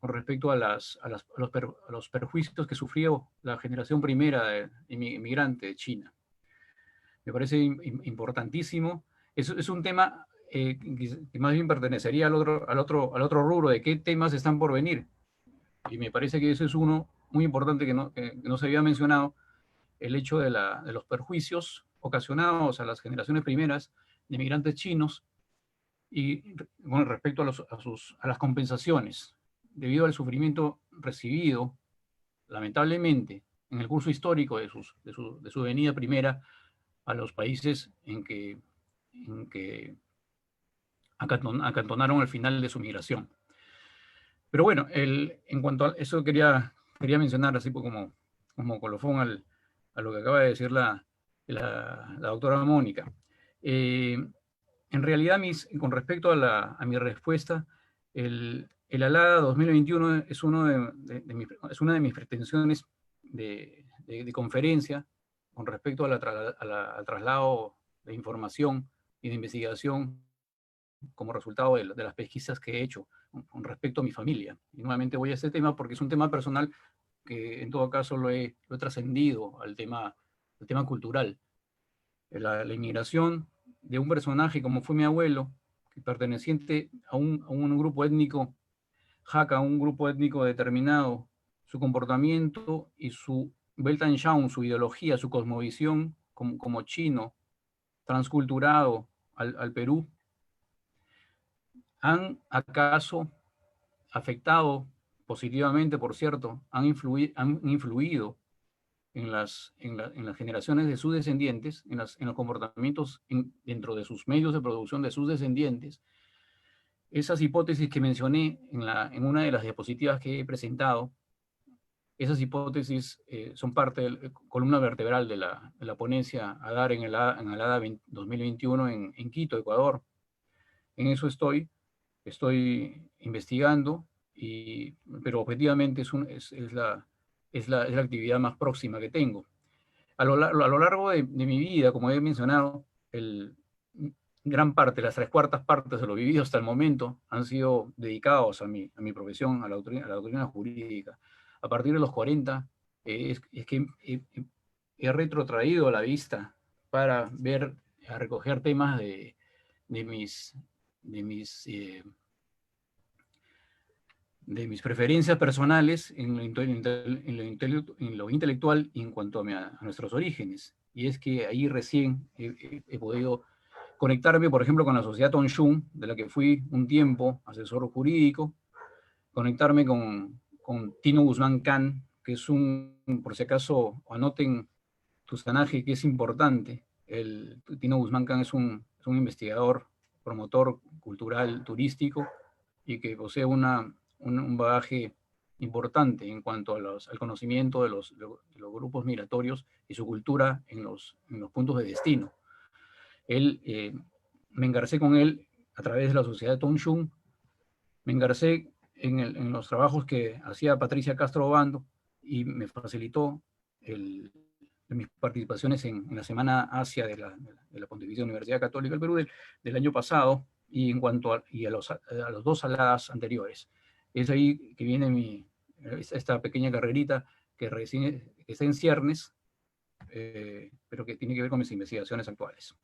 con respecto a los perjuicios que sufrió la generación primera de inmigrante de China. Me parece importantísimo. Es un tema que más bien pertenecería al otro rubro de qué temas están por venir. Y me parece que ese es uno muy importante que no se había mencionado, el hecho de los perjuicios ocasionados a las generaciones primeras de migrantes chinos y con respecto a las compensaciones, debido al sufrimiento recibido, lamentablemente, en el curso histórico de su venida primera a los países en que acantonaron al final de su migración. Pero bueno, en cuanto a eso quería mencionar, así como colofón a lo que acaba de decir la doctora Mónica. En realidad, con respecto a mi respuesta, el ALADA 2021 es una de mis pretensiones de conferencia con respecto al traslado de información y de investigación como resultado de las pesquisas que he hecho con respecto a mi familia. Y nuevamente voy a este tema porque es un tema personal que en todo caso lo he trascendido al tema cultural. La inmigración de un personaje como fue mi abuelo, perteneciente a un grupo étnico Hakka, un grupo étnico determinado, su comportamiento y su Weltanschauung, su ideología, su cosmovisión como chino, transculturado al Perú, ¿han acaso afectado positivamente, por cierto, han influido en las generaciones de sus descendientes, en los comportamientos dentro de sus medios de producción de sus descendientes? Esas hipótesis que mencioné en una de las diapositivas que he presentado, esas hipótesis son parte de la columna vertebral de la ponencia a dar en el ADA 2021 en Quito, Ecuador. En eso estoy investigando, pero objetivamente es la actividad más próxima que tengo. A lo largo de mi vida, como he mencionado, gran parte, las 3/4 partes de lo vivido hasta el momento han sido dedicados a mi profesión, a la doctrina jurídica. A partir de los 40, es que he retrotraído la vista para recoger temas de mis preferencias personales en lo intelectual y en cuanto a nuestros orígenes. Y es que ahí recién he podido conectarme, por ejemplo, con la Sociedad Tongshun, de la que fui un tiempo asesor jurídico, conectarme con Tino Guzmán Can, que es por si acaso anoten Tustanaje, que es importante. Tino Guzmán Can es un investigador, promotor cultural, turístico, y que posee un bagaje importante en cuanto al conocimiento de los grupos migratorios y su cultura en los puntos de destino. Me engarcé con él a través de la Sociedad de Tongshun, me engarcé en los trabajos que hacía Patricia Castro Obando y me facilitó mis participaciones en la Semana Asia de la Pontificia Universidad Católica del Perú del año pasado, y en cuanto a los 2 aladas anteriores. Es ahí que viene esta pequeña carrerita que recién está en ciernes, pero que tiene que ver con mis investigaciones actuales.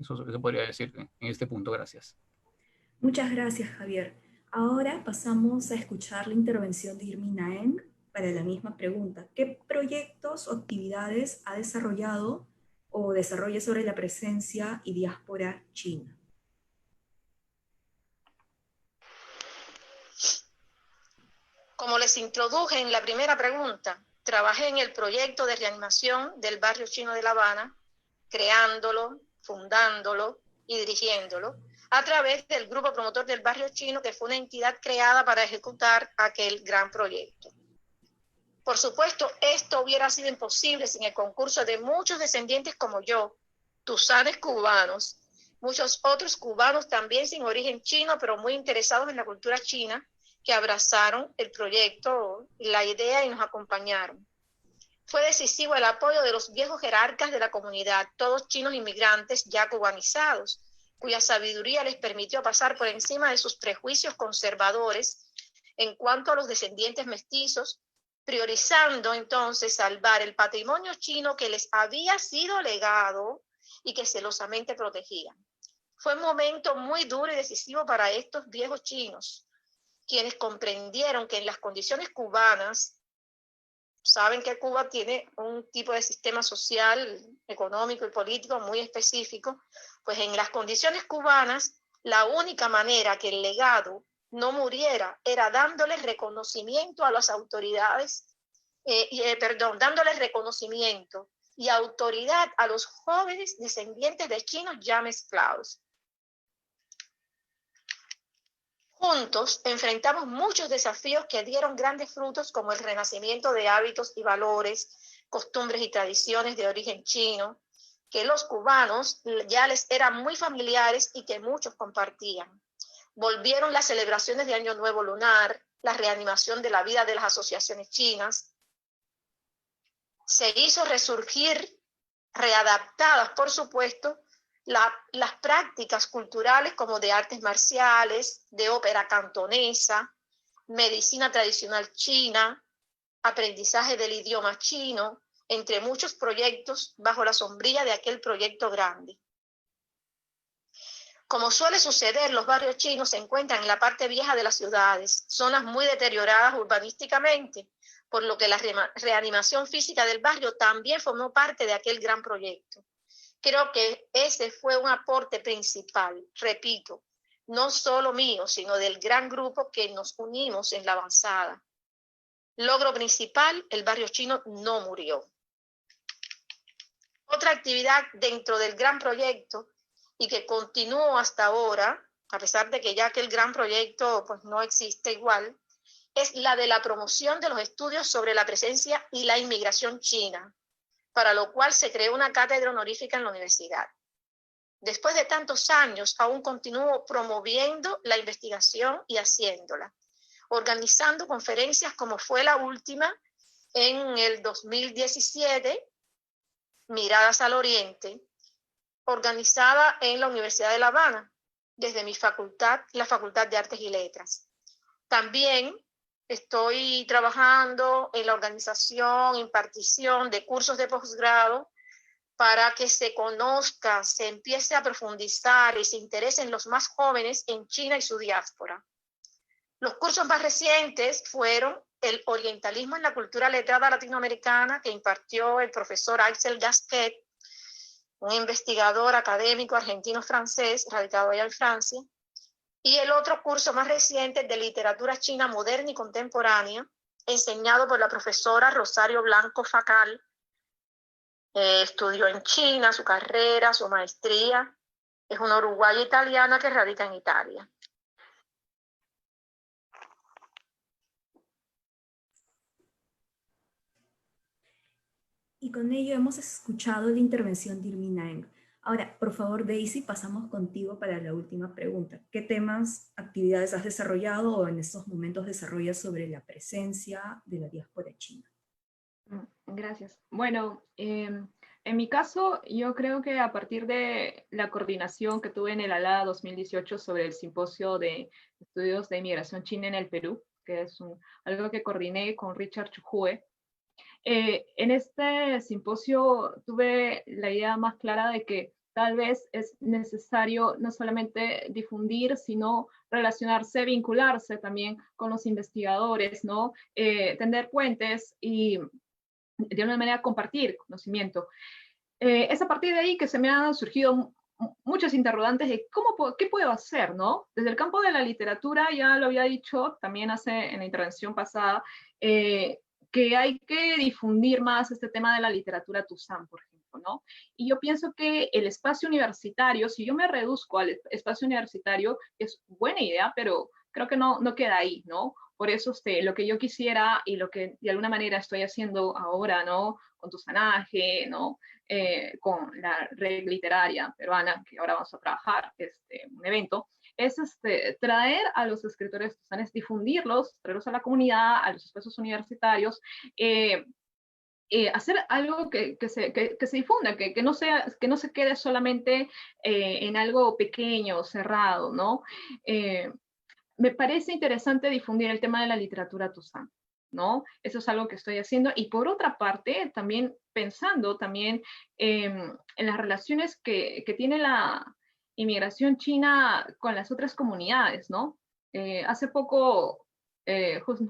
Eso podría decir en este punto. Gracias. Muchas gracias, Javier. Ahora pasamos a escuchar la intervención de Irmina Eng. para la misma pregunta. ¿Qué proyectos o actividades ha desarrollado o desarrolla sobre la presencia y diáspora china? Como les introduje en la primera pregunta, trabajé en el proyecto de reanimación del barrio chino de La Habana, creándolo, fundándolo y dirigiéndolo, a través del grupo promotor del barrio chino, que fue una entidad creada para ejecutar aquel gran proyecto. Por supuesto, esto hubiera sido imposible sin el concurso de muchos descendientes como yo, tusanes cubanos, muchos otros cubanos también sin origen chino, pero muy interesados en la cultura china, que abrazaron el proyecto, la idea y nos acompañaron. Fue decisivo el apoyo de los viejos jerarcas de la comunidad, todos chinos inmigrantes ya cubanizados, cuya sabiduría les permitió pasar por encima de sus prejuicios conservadores en cuanto a los descendientes mestizos, priorizando entonces salvar el patrimonio chino que les había sido legado y que celosamente protegían. Fue un momento muy duro y decisivo para estos viejos chinos, quienes comprendieron que en las condiciones cubanas, saben que Cuba tiene un tipo de sistema social, económico y político muy específico, pues en las condiciones cubanas, la única manera que el legado no muriera era dándoles reconocimiento a las autoridades, dándoles reconocimiento y autoridad a los jóvenes descendientes de chinos ya mezclados. Juntos enfrentamos muchos desafíos que dieron grandes frutos, como el renacimiento de hábitos y valores, costumbres y tradiciones de origen chino, que los cubanos ya les eran muy familiares y que muchos compartían. Volvieron las celebraciones de Año Nuevo Lunar, la reanimación de la vida de las asociaciones chinas. Se hizo resurgir, readaptadas, por supuesto, las prácticas culturales como de artes marciales, de ópera cantonesa, medicina tradicional china, aprendizaje del idioma chino, entre muchos proyectos bajo la sombrilla de aquel proyecto grande. Como suele suceder, los barrios chinos se encuentran en la parte vieja de las ciudades, zonas muy deterioradas urbanísticamente, por lo que la reanimación física del barrio también formó parte de aquel gran proyecto. Creo que ese fue un aporte principal, repito, no solo mío, sino del gran grupo que nos unimos en la avanzada. Logro principal, el barrio chino no murió. Otra actividad dentro del gran proyecto y que continuó hasta ahora, a pesar de que ya que el gran proyecto pues, no existe igual, es la de la promoción de los estudios sobre la presencia y la inmigración china, para lo cual se creó una cátedra honorífica en la universidad. Después de tantos años, aún continúo promoviendo la investigación y haciéndola, organizando conferencias como fue la última en el 2017, Miradas al Oriente, organizada en la Universidad de La Habana, desde mi facultad, la Facultad de Artes y Letras. También estoy trabajando en la organización, impartición de cursos de posgrado para que se conozca, se empiece a profundizar y se interesen los más jóvenes en China y su diáspora. Los cursos más recientes fueron el orientalismo en la cultura letrada latinoamericana, que impartió el profesor Axel Gasquet, un investigador académico argentino-francés radicado allá en Francia, y el otro curso más reciente de literatura china moderna y contemporánea, enseñado por la profesora Rosario Blanco Facal. Estudió en China, su carrera, su maestría. Es una uruguaya italiana que radica en Italia. Y con ello hemos escuchado la intervención de Irmina Eng. Ahora, por favor, Daisy, pasamos contigo para la última pregunta. ¿Qué temas, actividades has desarrollado o en estos momentos desarrollas sobre la presencia de la diáspora china? Gracias. Bueno, en mi caso, yo creo que a partir de la coordinación que tuve en el ALA 2018 sobre el simposio de estudios de inmigración china en el Perú, que es algo que coordiné con Richard Chujue, en este simposio tuve la idea más clara de que tal vez es necesario no solamente difundir, sino relacionarse, vincularse también con los investigadores, ¿no? Tender puentes y de una manera compartir conocimiento. Es a partir de ahí que se me han surgido muchos interrogantes de qué puedo hacer, ¿no? Desde el campo de la literatura, ya lo había dicho también en la intervención pasada, que hay que difundir más este tema de la literatura Tuzán, por ejemplo, ¿no? Y yo pienso que el espacio universitario, si yo me reduzco al espacio universitario, es buena idea, pero creo que no queda ahí, ¿no? Por eso lo que yo quisiera y lo que de alguna manera estoy haciendo ahora, ¿no? Con Tuzanaje, ¿no? Con la red literaria peruana, que ahora vamos a trabajar, un evento, es traer a los escritores tuzanes, difundirlos, traerlos a la comunidad, a los espacios universitarios, hacer algo que se difunda, que no se quede solamente en algo pequeño, cerrado, ¿no? Me parece interesante difundir el tema de la literatura tuzán, ¿no? Eso es algo que estoy haciendo. Y por otra parte, también pensando también en las relaciones que tiene la inmigración china con las otras comunidades, ¿no? Hace poco,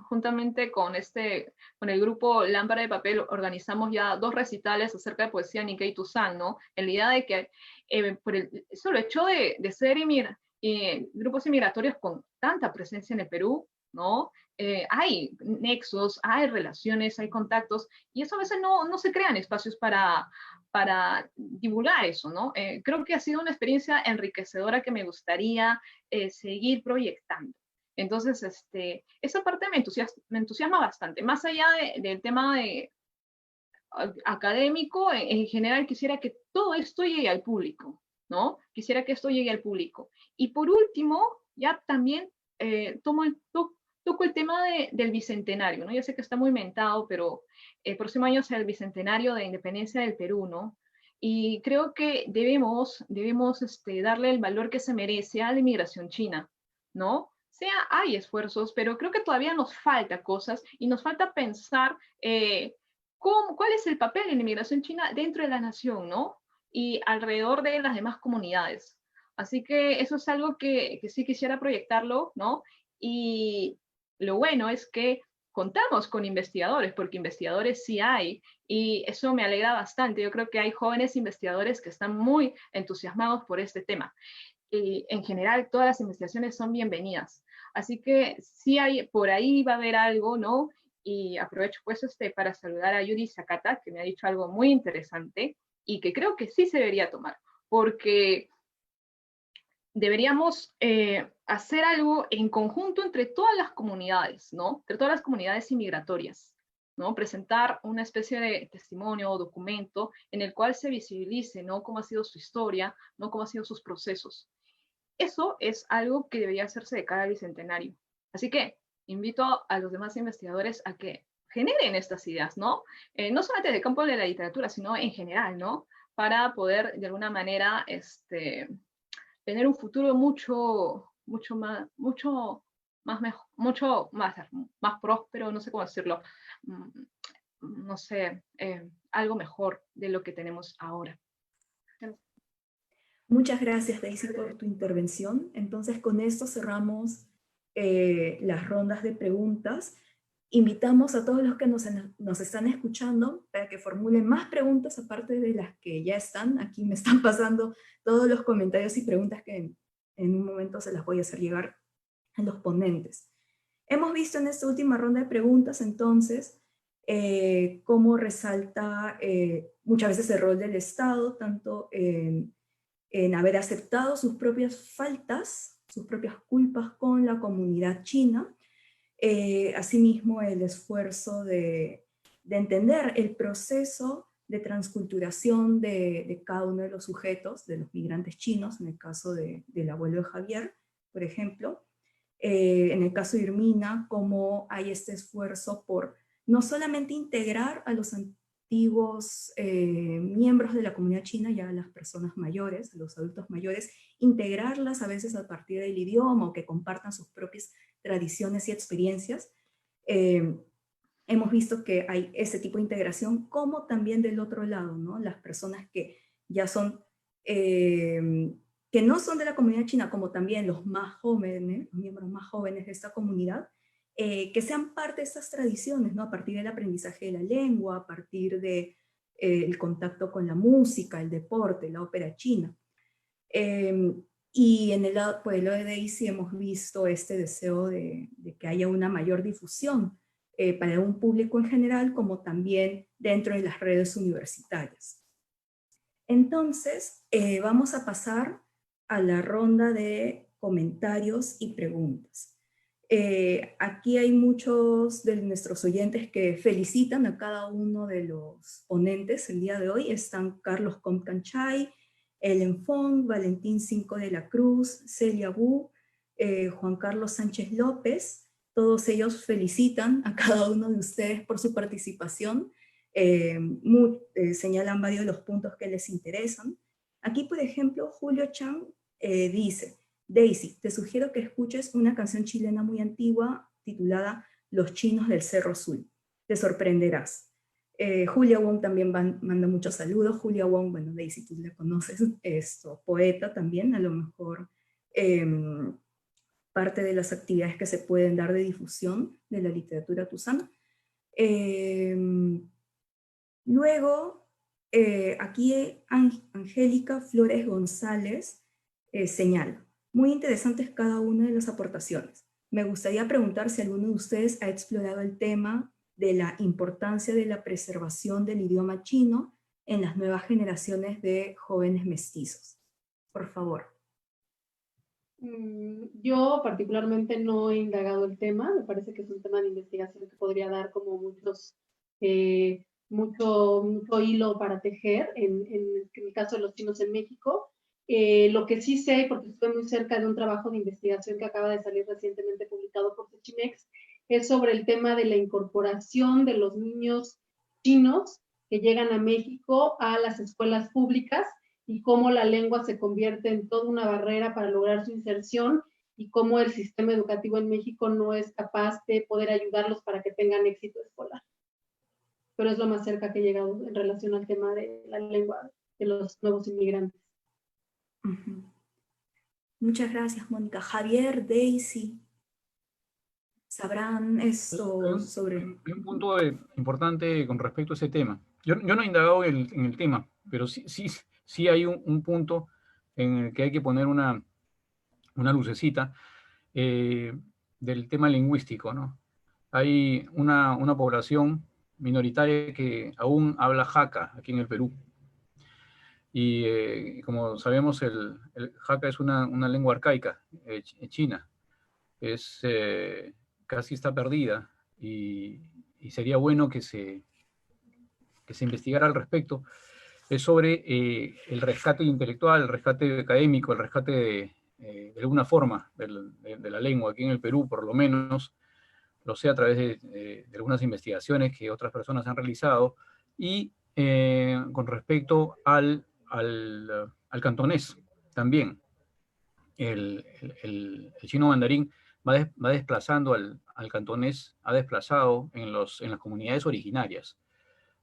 juntamente con el grupo Lámpara de Papel, organizamos ya 2 recitales acerca de poesía Nikkei Tuzán, ¿no? En la idea de que por el solo hecho de ser grupos inmigratorios con tanta presencia en el Perú, ¿no? Hay nexos, hay relaciones, hay contactos, y eso a veces no se crean espacios para divulgar eso, ¿no? Creo que ha sido una experiencia enriquecedora que me gustaría seguir proyectando. Entonces, esa parte me entusiasma bastante. Más allá del tema académico, en general quisiera que todo esto llegue al público, ¿no? Quisiera que esto llegue al público. Y por último, ya también toco el tema del Bicentenario, ¿no? Ya sé que está muy mentado, pero el próximo año será el Bicentenario de Independencia del Perú, ¿no? Y creo que debemos darle el valor que se merece a la inmigración china, ¿no? Hay esfuerzos, pero creo que todavía nos falta cosas y nos falta pensar cuál es el papel de la inmigración china dentro de la nación, ¿no? Y alrededor de las demás comunidades. Así que eso es algo que sí quisiera proyectarlo, ¿no? Y lo bueno es que contamos con investigadores, porque investigadores sí hay, y eso me alegra bastante. Yo creo que hay jóvenes investigadores que están muy entusiasmados por este tema. Y en general, todas las investigaciones son bienvenidas. Así que sí por ahí va a haber algo, ¿no? Y aprovecho pues para saludar a Yuri Sakata, que me ha dicho algo muy interesante y que creo que sí se debería tomar, porque deberíamos hacer algo en conjunto entre todas las comunidades, ¿no? Entre todas las comunidades inmigratorias, ¿no? Presentar una especie de testimonio o documento en el cual se visibilice, ¿no? Cómo ha sido su historia, ¿no? Cómo han sido sus procesos. Eso es algo que debería hacerse de cara al Bicentenario. Así que invito a los demás investigadores a que generen estas ideas, ¿no? No solamente del campo de la literatura, sino en general, ¿no? Para poder, de alguna manera, tener un futuro mucho más próspero, no sé cómo decirlo, no sé, algo mejor de lo que tenemos ahora. Muchas gracias, Daisy, por tu intervención. Entonces, con esto cerramos las rondas de preguntas. Invitamos a todos los que nos están escuchando para que formulen más preguntas aparte de las que ya están. Aquí me están pasando todos los comentarios y preguntas que en un momento se las voy a hacer llegar a los ponentes. Hemos visto en esta última ronda de preguntas, entonces, cómo resalta muchas veces el rol del Estado, tanto en haber aceptado sus propias faltas, sus propias culpas con la comunidad china, asimismo el esfuerzo de entender el proceso de transculturación de cada uno de los sujetos, de los migrantes chinos, en el caso del abuelo de Javier, por ejemplo, en el caso de Irmina, cómo hay este esfuerzo por no solamente integrar a los antiguos miembros de la comunidad china, ya las personas mayores, los adultos mayores, integrarlas a veces a partir del idioma o que compartan sus propias tradiciones y experiencias. Hemos visto que hay ese tipo de integración, como también del otro lado, ¿no? Las personas que ya son que no son de la comunidad china, como también los más jóvenes, los miembros más jóvenes de esta comunidad, que sean parte de estas tradiciones, ¿no? A partir del aprendizaje de la lengua, a partir de el contacto con la música, el deporte, la ópera china. Y en el pueblo de Daisy hemos visto este deseo de que haya una mayor difusión para un público en general, como también dentro de las redes universitarias. Entonces, vamos a pasar a la ronda de comentarios y preguntas. Aquí hay muchos de nuestros oyentes que felicitan a cada uno de los ponentes el día de hoy. Están Carlos Comcanchay, Ellen Fong, Valentín Cinco de la Cruz, Celia Wu, Juan Carlos Sánchez López. Todos ellos felicitan a cada uno de ustedes por su participación. Señalan varios de los puntos que les interesan. Aquí, por ejemplo, Julio Chan dice: Daisy, te sugiero que escuches una canción chilena muy antigua titulada Los Chinos del Cerro Azul. Te sorprenderás. Julia Wong también manda muchos saludos. Julia Wong, bueno, Daisy, tú la conoces, poeta también, a lo mejor parte de las actividades que se pueden dar de difusión de la literatura tusana. Luego, aquí Angélica Flores González señala: muy interesantes cada una de las aportaciones. Me gustaría preguntar si alguno de ustedes ha explorado el tema de la importancia de la preservación del idioma chino en las nuevas generaciones de jóvenes mestizos. Por favor. Yo particularmente no he indagado el tema. Me parece que es un tema de investigación que podría dar como mucho hilo para tejer en el caso de los chinos en México. Lo que sí sé, porque estoy muy cerca de un trabajo de investigación que acaba de salir recientemente publicado por Sechimex, es sobre el tema de la incorporación de los niños chinos que llegan a México a las escuelas públicas y cómo la lengua se convierte en toda una barrera para lograr su inserción y cómo el sistema educativo en México no es capaz de poder ayudarlos para que tengan éxito escolar. Pero es lo más cerca que he llegado en relación al tema de la lengua de los nuevos inmigrantes. Uh-huh. Muchas gracias, Mónica. Javier, Daisy, ¿sabrán esto sobre...? Hay un punto importante con respecto a ese tema. Yo no he indagado en el tema, pero sí hay un punto en el que hay que poner una lucecita del tema lingüístico, ¿no? Hay una población minoritaria que aún habla Hakka aquí en el Perú. Y como sabemos, el Hakka es una lengua arcaica china. Casi está perdida y sería bueno que se investigara al respecto. Es sobre el rescate intelectual, el rescate académico, el rescate de alguna forma de la lengua aquí en el Perú, por lo menos, lo sé a través de algunas investigaciones que otras personas han realizado, y con respecto al cantonés también. El chino mandarín va desplazando al cantonés, ha desplazado en las comunidades originarias.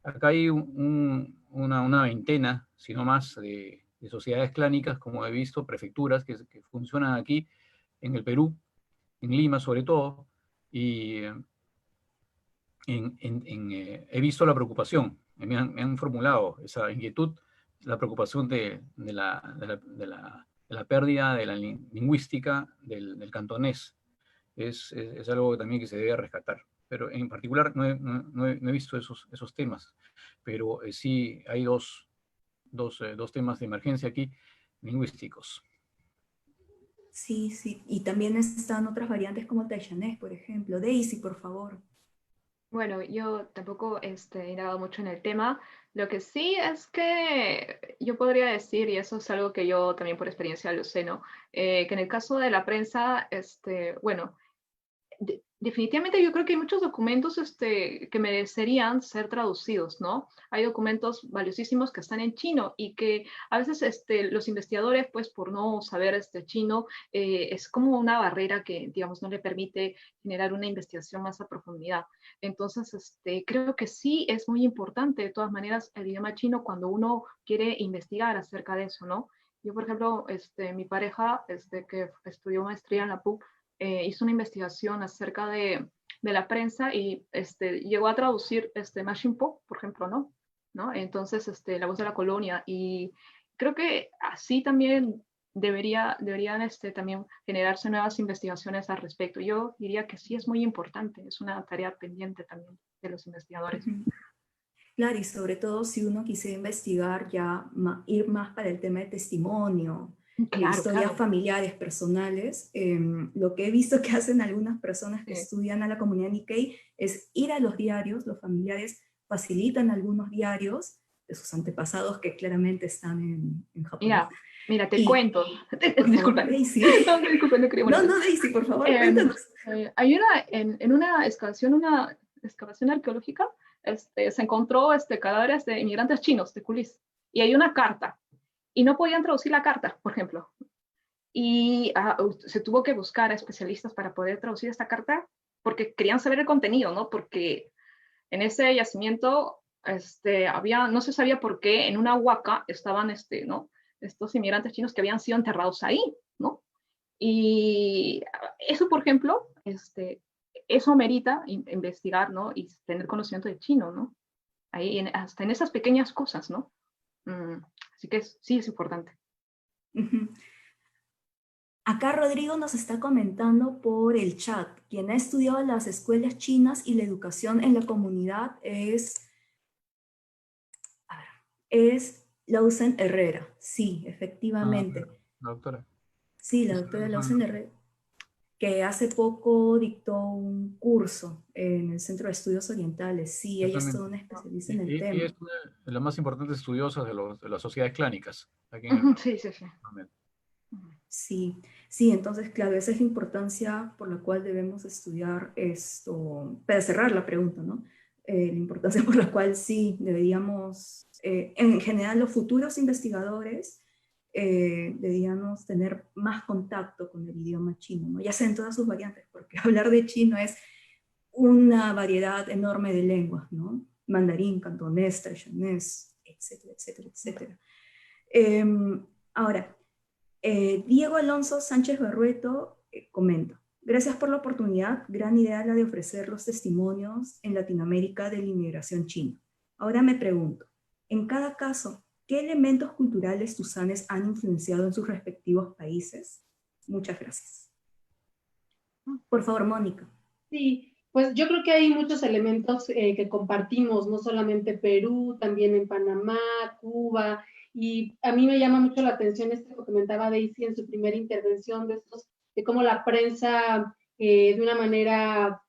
Acá hay una veintena, si no más, de sociedades clánicas, como he visto, prefecturas que funcionan aquí en el Perú, en Lima sobre todo, y he visto la preocupación, me han formulado esa inquietud, la preocupación de la pérdida de la lingüística del cantonés. Es algo también que se debe rescatar. Pero en particular no he visto esos temas. Pero sí hay dos temas de emergencia aquí, lingüísticos. Sí, sí. Y también están otras variantes como el taishanés, por ejemplo. Daisy, por favor. Bueno, yo tampoco he indagado mucho en el tema. Lo que sí es que yo podría decir, y eso es algo que yo también por experiencia lo sé, ¿no? Que en el caso de la prensa, bueno, Definitivamente yo creo que hay muchos documentos que merecerían ser traducidos, ¿no? Hay documentos valiosísimos que están en chino y que a veces los investigadores, pues por no saber chino, es como una barrera que, digamos, no le permite generar una investigación más a profundidad. Entonces, creo que sí es muy importante, de todas maneras, el idioma chino cuando uno quiere investigar acerca de eso, ¿no? Yo, por ejemplo, mi pareja, que estudió maestría en la PUC, hizo una investigación acerca de la prensa y llegó a traducir Machine Po, por ejemplo, ¿no? Entonces, La voz de la colonia. Y creo que así también deberían también generarse nuevas investigaciones al respecto. Yo diría que sí es muy importante, es una tarea pendiente también de los investigadores. Claro, y sobre todo si uno quisiera investigar ya, ir más para el tema de testimonio, Claro, historias claro. familiares, personales, lo que he visto que hacen algunas personas que Sí. estudian a la comunidad Nikkei es ir a los diarios, los familiares facilitan algunos diarios de sus antepasados que claramente están en Japón. Mira, te Y, cuento. por Disculpa. favor, Daisy. No, disculpa, no quería molestar. No, Daisy, por favor, cuéntanos. Hay en una excavación arqueológica, se encontró cadáveres de inmigrantes chinos de Kulis, y hay una carta, y no podían traducir la carta, por ejemplo. Y se tuvo que buscar a especialistas para poder traducir esta carta, porque querían saber el contenido, ¿no? Porque en ese yacimiento no se sabía por qué en una huaca estaban ¿no? estos inmigrantes chinos que habían sido enterrados ahí, ¿no? Y eso, por ejemplo, eso merita investigar, ¿no? Y tener conocimiento de chino, ¿no? Ahí, hasta en esas pequeñas cosas, ¿no? Así que sí es importante. Acá Rodrigo nos está comentando por el chat. Quien ha estudiado las escuelas chinas y la educación en la comunidad es Lausen Herrera. Sí, efectivamente. La doctora. Sí, la doctora Lausen Herrera, que hace poco dictó un curso en el Centro de Estudios Orientales. Sí, ella es toda una especialista en el Y tema. es una de las más importantes estudiosas de las sociedades clánicas. Aquí Sí, sí, sí. Sí, sí, entonces, claro, esa es la importancia por la cual debemos estudiar esto, para cerrar la pregunta, ¿no? La importancia por la cual sí deberíamos, en general, los futuros investigadores deberíamos tener más contacto con el idioma chino, ¿no? Ya sea en todas sus variantes, porque hablar de chino es una variedad enorme de lenguas, ¿no? Mandarín, cantonés, taishanés, etcétera, etcétera, etcétera. Ahora, Diego Alonso Sánchez Barrueto comenta, gracias por la oportunidad, gran idea la de ofrecer los testimonios en Latinoamérica de la inmigración china. Ahora me pregunto, en cada caso, ¿qué elementos culturales tusanes han influenciado en sus respectivos países? Muchas gracias. Por favor, Mónica. Sí, pues yo creo que hay muchos elementos que compartimos, no solamente Perú, también en Panamá, Cuba, y a mí me llama mucho la atención esto que comentaba Daisy en su primera intervención, de cómo la prensa, de una manera,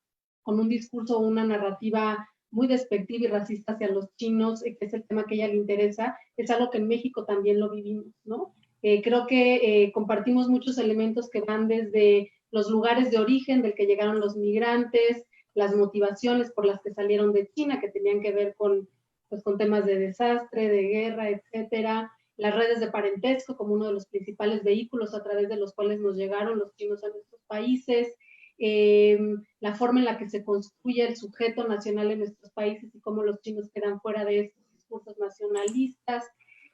con un discurso o una narrativa muy despectiva y racista hacia los chinos, que es el tema que a ella le interesa, es algo que en México también lo vivimos, ¿no? Creo que compartimos muchos elementos que van desde los lugares de origen del que llegaron los migrantes, las motivaciones por las que salieron de China, que tenían que ver pues, con temas de desastre, de guerra, etcétera, las redes de parentesco como uno de los principales vehículos a través de los cuales nos llegaron los chinos a nuestros países, la forma en la que se construye el sujeto nacional en nuestros países y cómo los chinos quedan fuera de estos discursos nacionalistas.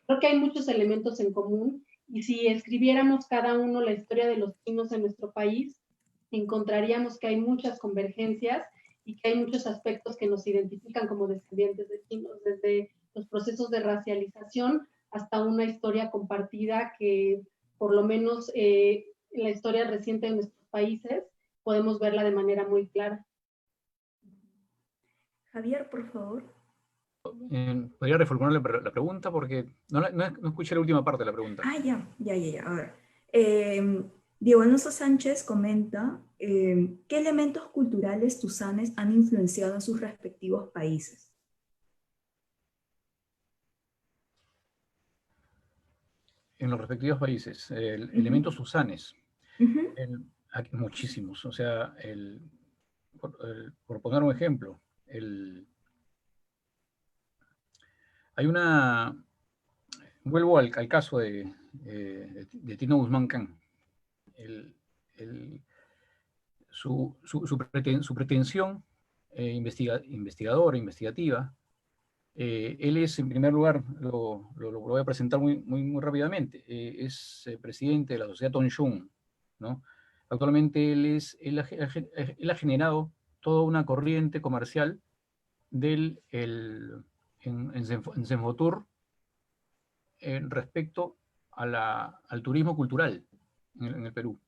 Creo que hay muchos elementos en común y si escribiéramos cada uno la historia de los chinos en nuestro país, encontraríamos que hay muchas convergencias y que hay muchos aspectos que nos identifican como descendientes de chinos, desde los procesos de racialización hasta una historia compartida que por lo menos en la historia reciente de nuestros países podemos verla de manera muy clara. Javier, por favor. ¿Podría reformular la pregunta? Porque no escuché la última parte de la pregunta. Ya. A ver. Diego Alonso Sánchez comenta, ¿qué elementos culturales tusanes han influenciado en sus respectivos países? En los respectivos países, elementos tusanes. Uh-huh. Muchísimos. O sea, por poner un ejemplo, hay una... Vuelvo al caso de Tino Guzmán Can. Su pretensión investigadora, investigativa, él es, en primer lugar, lo voy a presentar muy rápidamente, es presidente de la Sociedad Tonchun, ¿no? Actualmente él ha generado toda una corriente comercial en Senfotur respecto al turismo cultural en el Perú.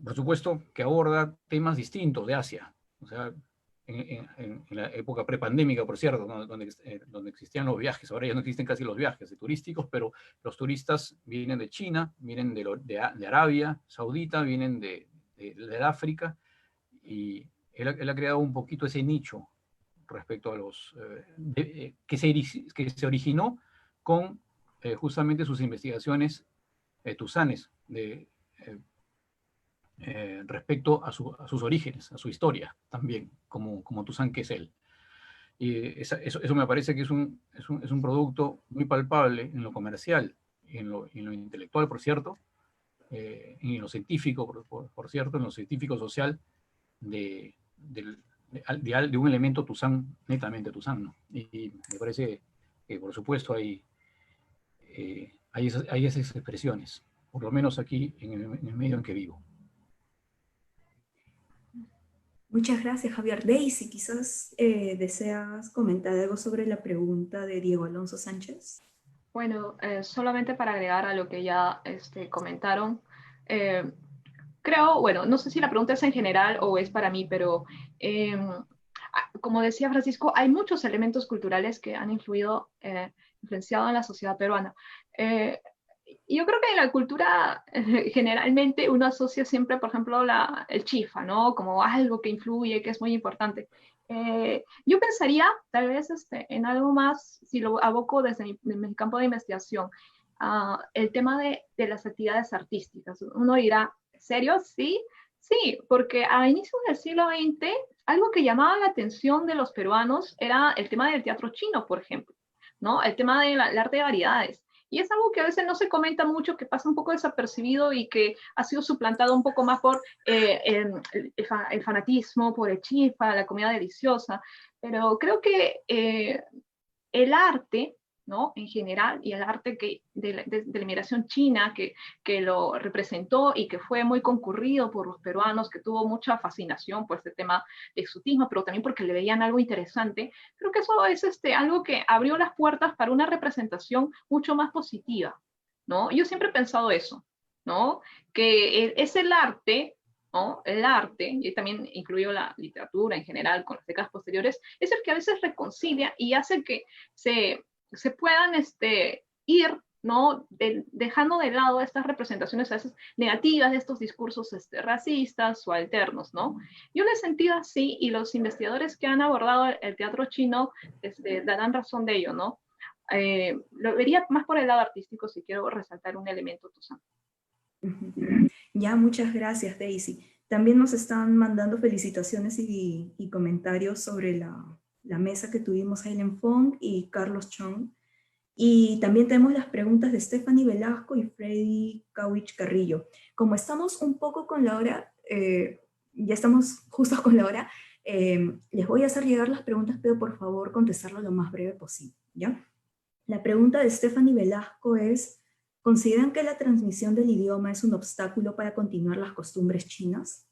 Por supuesto que aborda temas distintos de Asia, o sea, en la época prepandémica, por cierto, ¿no? donde existían los viajes. Ahora ya no existen casi los viajes turísticos, pero los turistas vienen de China, vienen de Arabia Saudita, vienen de África, y él ha creado un poquito ese nicho respecto a los... que se originó con justamente sus investigaciones tusanes respecto a sus orígenes, a su historia también, como Tuzán que es él. Y eso me parece que es un producto muy palpable en lo comercial, en lo intelectual, por cierto, en lo científico, por cierto, en lo científico social, de un elemento Tuzán, netamente Tuzán, ¿no? Y me parece que, por supuesto, hay esas expresiones, por lo menos aquí en el medio en que vivo. Muchas gracias, Javier. Daisy, quizás deseas comentar algo sobre la pregunta de Diego Alonso Sánchez. Bueno, solamente para agregar a lo que ya comentaron, creo, bueno, no sé si la pregunta es en general o es para mí, pero como decía Francisco, hay muchos elementos culturales que han influenciado en la sociedad peruana. Yo creo que en la cultura generalmente uno asocia siempre, por ejemplo, el chifa, ¿no? Como algo que influye, que es muy importante. Yo pensaría tal vez en algo más, si lo aboco desde mi campo de investigación, el tema de las actividades artísticas. Uno dirá, ¿serio? Sí, sí, porque a inicios del siglo XX, algo que llamaba la atención de los peruanos era el tema del teatro chino, por ejemplo, ¿no? El tema del arte de variedades. Y es algo que a veces no se comenta mucho, que pasa un poco desapercibido y que ha sido suplantado un poco más por el fanatismo, por el chifa, la comida deliciosa. Pero creo que el arte, ¿no? En general, y el arte de la inmigración china que lo representó y que fue muy concurrido por los peruanos, que tuvo mucha fascinación por este tema de exotismo, pero también porque le veían algo interesante, creo que eso es algo que abrió las puertas para una representación mucho más positiva, ¿no? Yo siempre he pensado eso, ¿no? Que es el arte, ¿no? El arte, y también incluyo la literatura en general con las décadas posteriores, es el que a veces reconcilia y hace que se puedan ir, ¿no? Dejando de lado estas representaciones a veces negativas de estos discursos racistas o alternos, ¿no? Yo lo he sentido así, y los investigadores que han abordado el teatro chino darán razón de ello, ¿no? Lo vería más por el lado artístico si quiero resaltar un elemento tuzán. Ya, muchas gracias, Daisy. También nos están mandando felicitaciones y comentarios sobre la mesa que tuvimos Helen Fong y Carlos Chong. Y también tenemos las preguntas de Stephanie Velasco y Freddy Kawich Carrillo. Como estamos un poco con la hora, ya estamos justos con la hora, les voy a hacer llegar las preguntas, pero por favor contestarlo lo más breve posible, ¿ya? La pregunta de Stephanie Velasco es: ¿consideran que la transmisión del idioma es un obstáculo para continuar las costumbres chinas?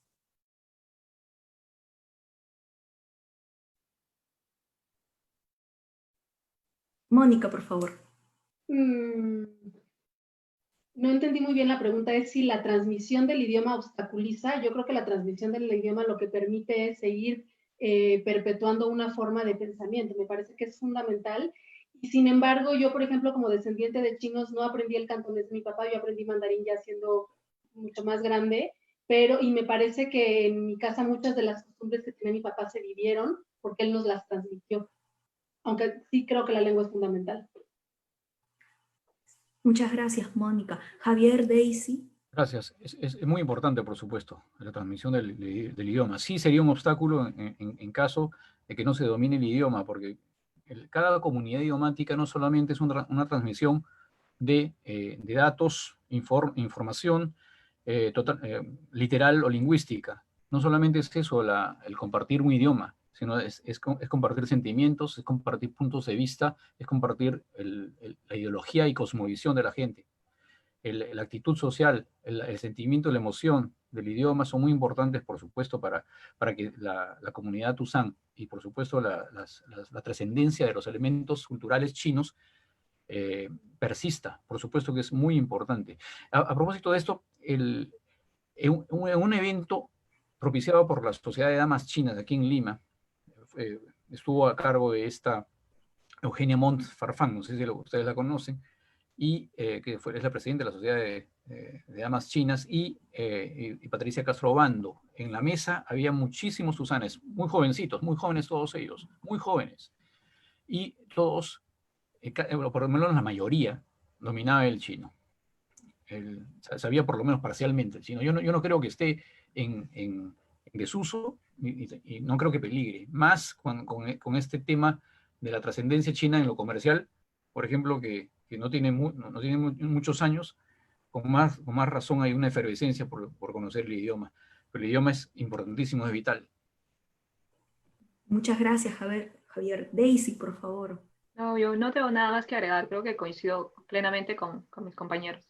Mónica, por favor. No entendí muy bien la pregunta, es si la transmisión del idioma obstaculiza. Yo creo que la transmisión del idioma lo que permite es seguir perpetuando una forma de pensamiento. Me parece que es fundamental. Y sin embargo, yo, por ejemplo, como descendiente de chinos, no aprendí el cantonés de mi papá, yo aprendí mandarín ya siendo mucho más grande, y me parece que en mi casa muchas de las costumbres que tenía mi papá se vivieron porque él nos las transmitió. Aunque sí creo que la lengua es fundamental. Muchas gracias, Mónica. Javier, Daisy. Gracias. Es muy importante, por supuesto, la transmisión del idioma. Sí sería un obstáculo en caso de que no se domine el idioma, porque cada comunidad idiomática no solamente es una transmisión de datos, información literal o lingüística. No solamente es eso, el compartir un idioma, sino es compartir sentimientos, es compartir puntos de vista, es compartir la ideología y cosmovisión de la gente. La actitud social, el sentimiento y la emoción del idioma son muy importantes, por supuesto, para que la comunidad Tuzán y, por supuesto, la trascendencia de los elementos culturales chinos persista. Por supuesto que es muy importante. A propósito de esto, en un evento propiciado por la Sociedad de Damas Chinas aquí en Lima, estuvo a cargo de esta Eugenia Montt Farfán, no sé si ustedes la conocen, y que es la presidenta de la Sociedad de Damas Chinas, y Patricia Castro Obando. En la mesa había muchísimos tusanes, muy jovencitos, muy jóvenes todos ellos, muy jóvenes, y todos, por lo menos la mayoría, dominaba el chino. Sabía por lo menos parcialmente el chino. Yo no creo que esté en desuso y no creo que peligre. Más con este tema de la trascendencia china en lo comercial, por ejemplo, que no tiene muchos años, con más razón hay una efervescencia por conocer el idioma. Pero el idioma es importantísimo, es vital. Muchas gracias, Javier. Daisy, por favor. No, yo no tengo nada más que agregar, creo que coincido plenamente con mis compañeros.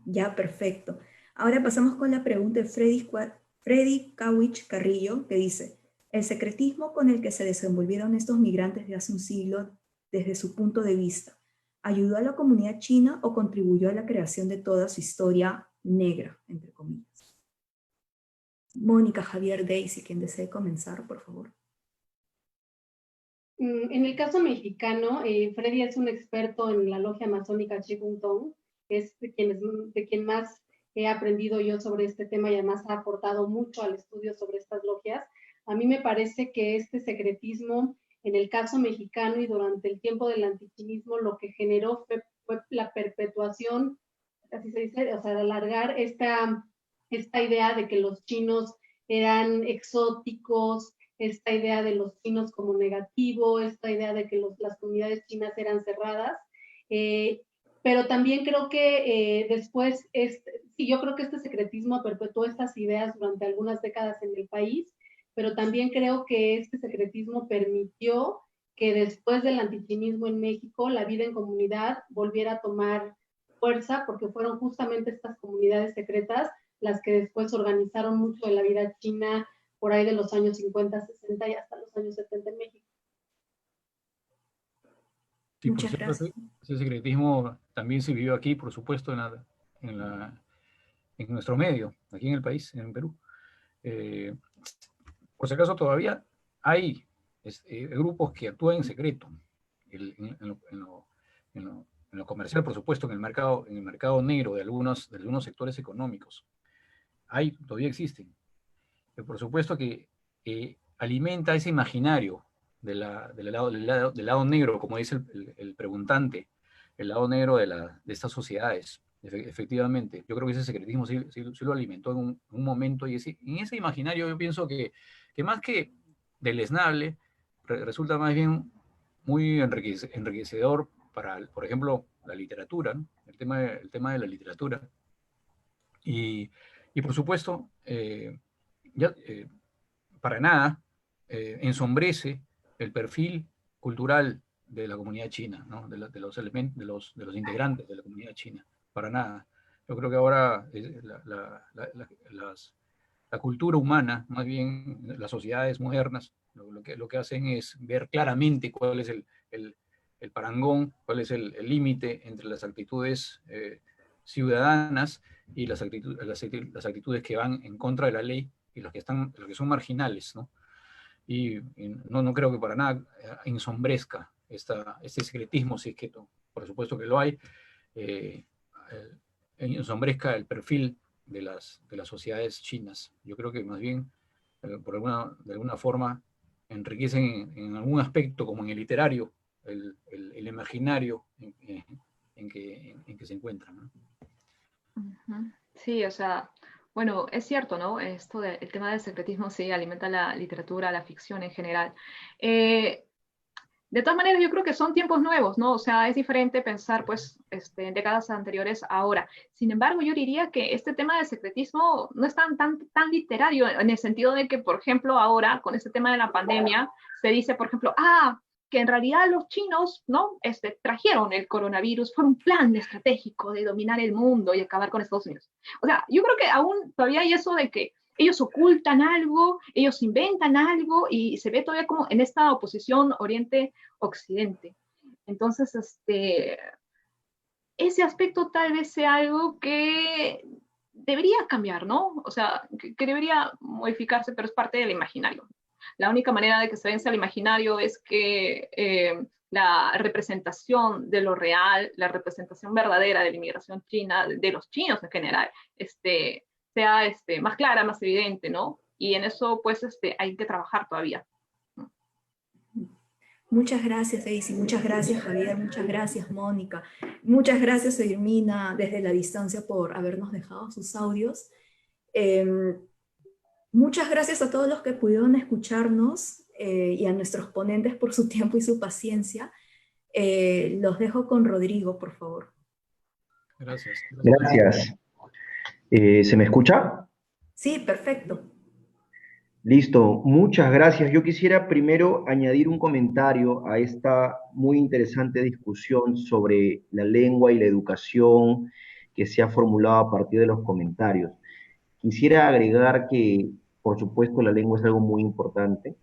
Ya, perfecto. Ahora pasamos con la pregunta de Freddy Kawich Carrillo, que dice, ¿el secretismo con el que se desenvolvieron estos migrantes de hace un siglo, desde su punto de vista, ayudó a la comunidad china o contribuyó a la creación de toda su historia negra, entre comillas? Mónica, Javier, Daisy, quien desee comenzar, por favor. En el caso mexicano, Freddy es un experto en la logia masónica Qigong, es de quien más he aprendido yo sobre este tema y además ha aportado mucho al estudio sobre estas logias. A mí me parece que este secretismo en el caso mexicano y durante el tiempo del antichinismo lo que generó fue la perpetuación, así se dice, o sea, alargar esta idea de que los chinos eran exóticos, esta idea de los chinos como negativo, esta idea de que las comunidades chinas eran cerradas, pero también creo que después, sí, yo creo que este secretismo perpetuó estas ideas durante algunas décadas en el país, pero también creo que este secretismo permitió que después del antichinismo en México, la vida en comunidad volviera a tomar fuerza, porque fueron justamente estas comunidades secretas las que después organizaron mucho de la vida china por ahí de los años 50, 60 y hasta los años 70 en México. Sí, Muchas gracias. Ese secretismo también se vivió aquí, por supuesto, en nuestro medio, aquí en el país, en Perú. Por si acaso todavía hay grupos que actúan en secreto, en lo comercial, por supuesto, en el mercado negro de algunos sectores económicos. Todavía existen. Por supuesto que alimenta ese imaginario del lado negro, como dice el preguntante, el lado negro de estas sociedades. Efectivamente, yo creo que ese secretismo sí lo alimentó en un momento, y en ese imaginario yo pienso que más que deleznable, resulta más bien muy enriquecedor para, por ejemplo, la literatura, ¿no? el tema de la literatura. Y por supuesto, para nada ensombrece el perfil cultural de la comunidad china, ¿no? de los integrantes de la comunidad china, para nada. Yo creo que ahora la cultura humana, más bien las sociedades modernas, lo que hacen es ver claramente cuál es el parangón, cuál es el límite entre las actitudes ciudadanas y las actitudes que van en contra de la ley y los que son marginales, ¿no? Y no creo que para nada ensombrezca este secretismo, si es que por supuesto que lo hay, ensombrezca el perfil de las sociedades chinas. Yo creo que más bien, de alguna forma, enriquecen en algún aspecto, como en el literario, el imaginario en que se encuentran, ¿no? Sí, o sea, bueno, es cierto, ¿no? Esto del el tema del secretismo sí alimenta la literatura, la ficción en general. Eh, de todas maneras, yo creo que son tiempos nuevos, ¿no? O sea, es diferente pensar, pues, en décadas anteriores a ahora. Sin embargo, yo diría que este tema del secretismo no es tan literario en el sentido de que, por ejemplo, ahora, con este tema de la pandemia, se dice, por ejemplo, que en realidad los chinos, ¿no? Trajeron el coronavirus por un plan estratégico de dominar el mundo y acabar con Estados Unidos. O sea, yo creo que aún todavía hay eso de que ellos ocultan algo, ellos inventan algo y se ve todavía como en esta oposición Oriente-Occidente. Entonces, ese aspecto tal vez sea algo que debería cambiar, ¿no? O sea, que debería modificarse, pero es parte del imaginario. La única manera de que se vence al imaginario es que la representación de lo real, la representación verdadera de la inmigración china, de los chinos en general, sea más clara, más evidente, ¿no? Y en eso, pues, hay que trabajar todavía. Muchas gracias, Daisy. Muchas gracias, Javier. Muchas gracias, Mónica. Muchas gracias, Irmina, desde la distancia por habernos dejado sus audios. Muchas gracias a todos los que pudieron escucharnos y a nuestros ponentes por su tiempo y su paciencia. Los dejo con Rodrigo, por favor. Gracias. Gracias. ¿Se me escucha? Sí, perfecto. Listo, muchas gracias. Yo quisiera primero añadir un comentario a esta muy interesante discusión sobre la lengua y la educación que se ha formulado a partir de los comentarios. Quisiera agregar que, por supuesto, la lengua es algo muy importante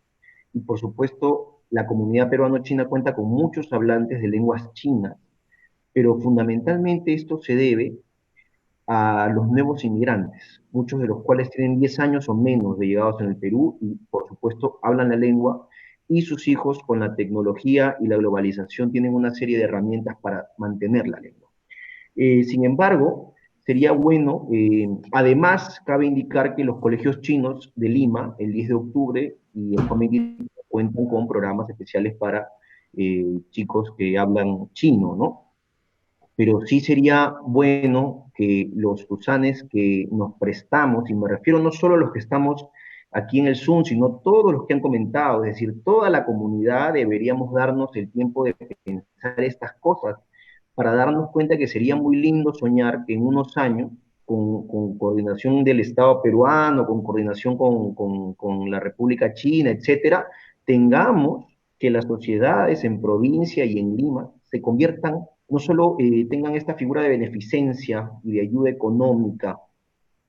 y, por supuesto, la comunidad peruano-china cuenta con muchos hablantes de lenguas chinas, pero fundamentalmente esto se debe a los nuevos inmigrantes, muchos de los cuales tienen 10 años o menos de llegados en el Perú y, por supuesto, hablan la lengua y sus hijos con la tecnología y la globalización tienen una serie de herramientas para mantener la lengua. Sin embargo, sería bueno, además, cabe indicar que los colegios chinos de Lima, el 10 de octubre y el Comité cuentan con programas especiales para chicos que hablan chino, ¿no? Pero sí sería bueno que los tusanes que nos prestamos, y me refiero no solo a los que estamos aquí en el Zoom, sino todos los que han comentado, es decir, toda la comunidad deberíamos darnos el tiempo de pensar estas cosas para darnos cuenta que sería muy lindo soñar que en unos años, con coordinación del Estado peruano, con coordinación con la República China, etcétera, tengamos que las sociedades en provincia y en Lima se conviertan, no solo tengan esta figura de beneficencia y de ayuda económica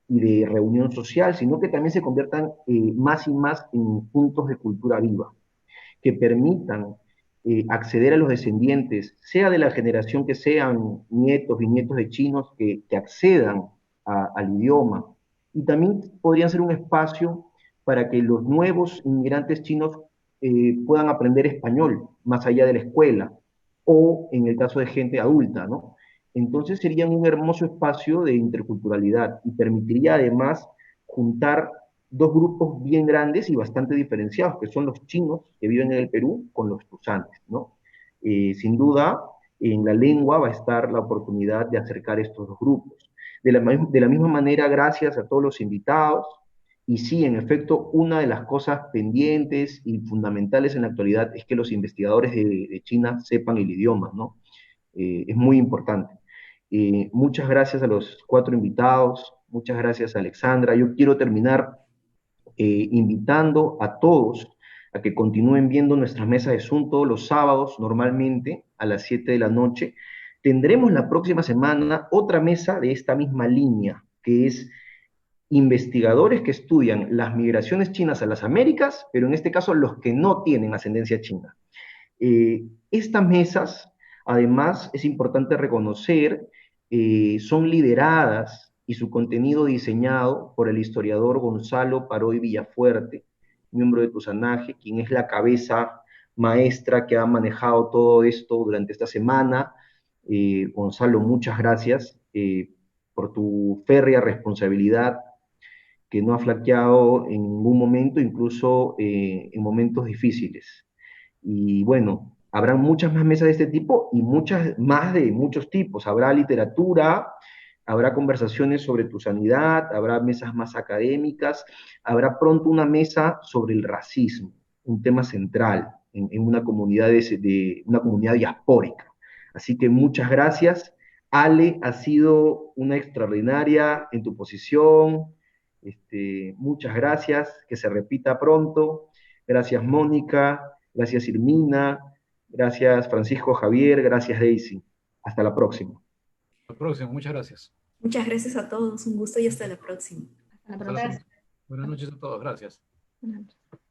y de reunión social, sino que también se conviertan más y más en puntos de cultura viva, que permitan acceder a los descendientes, sea de la generación que sean nietos y nietos de chinos, que accedan al idioma. Y también podrían ser un espacio para que los nuevos inmigrantes chinos puedan aprender español más allá de la escuela, o en el caso de gente adulta, ¿no? Entonces sería un hermoso espacio de interculturalidad y permitiría además juntar dos grupos bien grandes y bastante diferenciados, que son los chinos que viven en el Perú con los tusanes, ¿no? Sin duda, en la lengua va a estar la oportunidad de acercar estos dos grupos. De la misma manera, gracias a todos los invitados, y sí, en efecto, una de las cosas pendientes y fundamentales en la actualidad es que los investigadores de China sepan el idioma, ¿no? Es muy importante. Muchas gracias a los cuatro invitados, muchas gracias a Alexandra. Yo quiero terminar invitando a todos a que continúen viendo nuestras mesas de Zoom todos los sábados, normalmente a las 7 de la noche. Tendremos la próxima semana otra mesa de esta misma línea, que es investigadores que estudian las migraciones chinas a las Américas, pero en este caso los que no tienen ascendencia china. Estas mesas, además, es importante reconocer, son lideradas y su contenido diseñado por el historiador Gonzalo Paroy Villafuerte, miembro de Tusanaje, quien es la cabeza maestra que ha manejado todo esto durante esta semana. Gonzalo, muchas gracias por tu férrea responsabilidad que no ha flaqueado en ningún momento, incluso en momentos difíciles. Y bueno, habrán muchas más mesas de este tipo y muchas más de muchos tipos. Habrá literatura, Habrá conversaciones sobre tu sanidad, habrá mesas más académicas, habrá pronto una mesa sobre el racismo, un tema central en una comunidad, una comunidad diaspórica. Así que muchas gracias. Ale, ha sido una extraordinaria en tu posición. Muchas gracias, que se repita pronto. Gracias, Mónica. Gracias, Irmina. Gracias, Francisco Javier. Gracias, Daisy. Hasta la próxima. Hasta la próxima, muchas gracias. Muchas gracias a todos, un gusto y hasta la próxima. Hasta la Hasta la próxima. próxima. Buenas noches a todos, gracias. Buenas noches.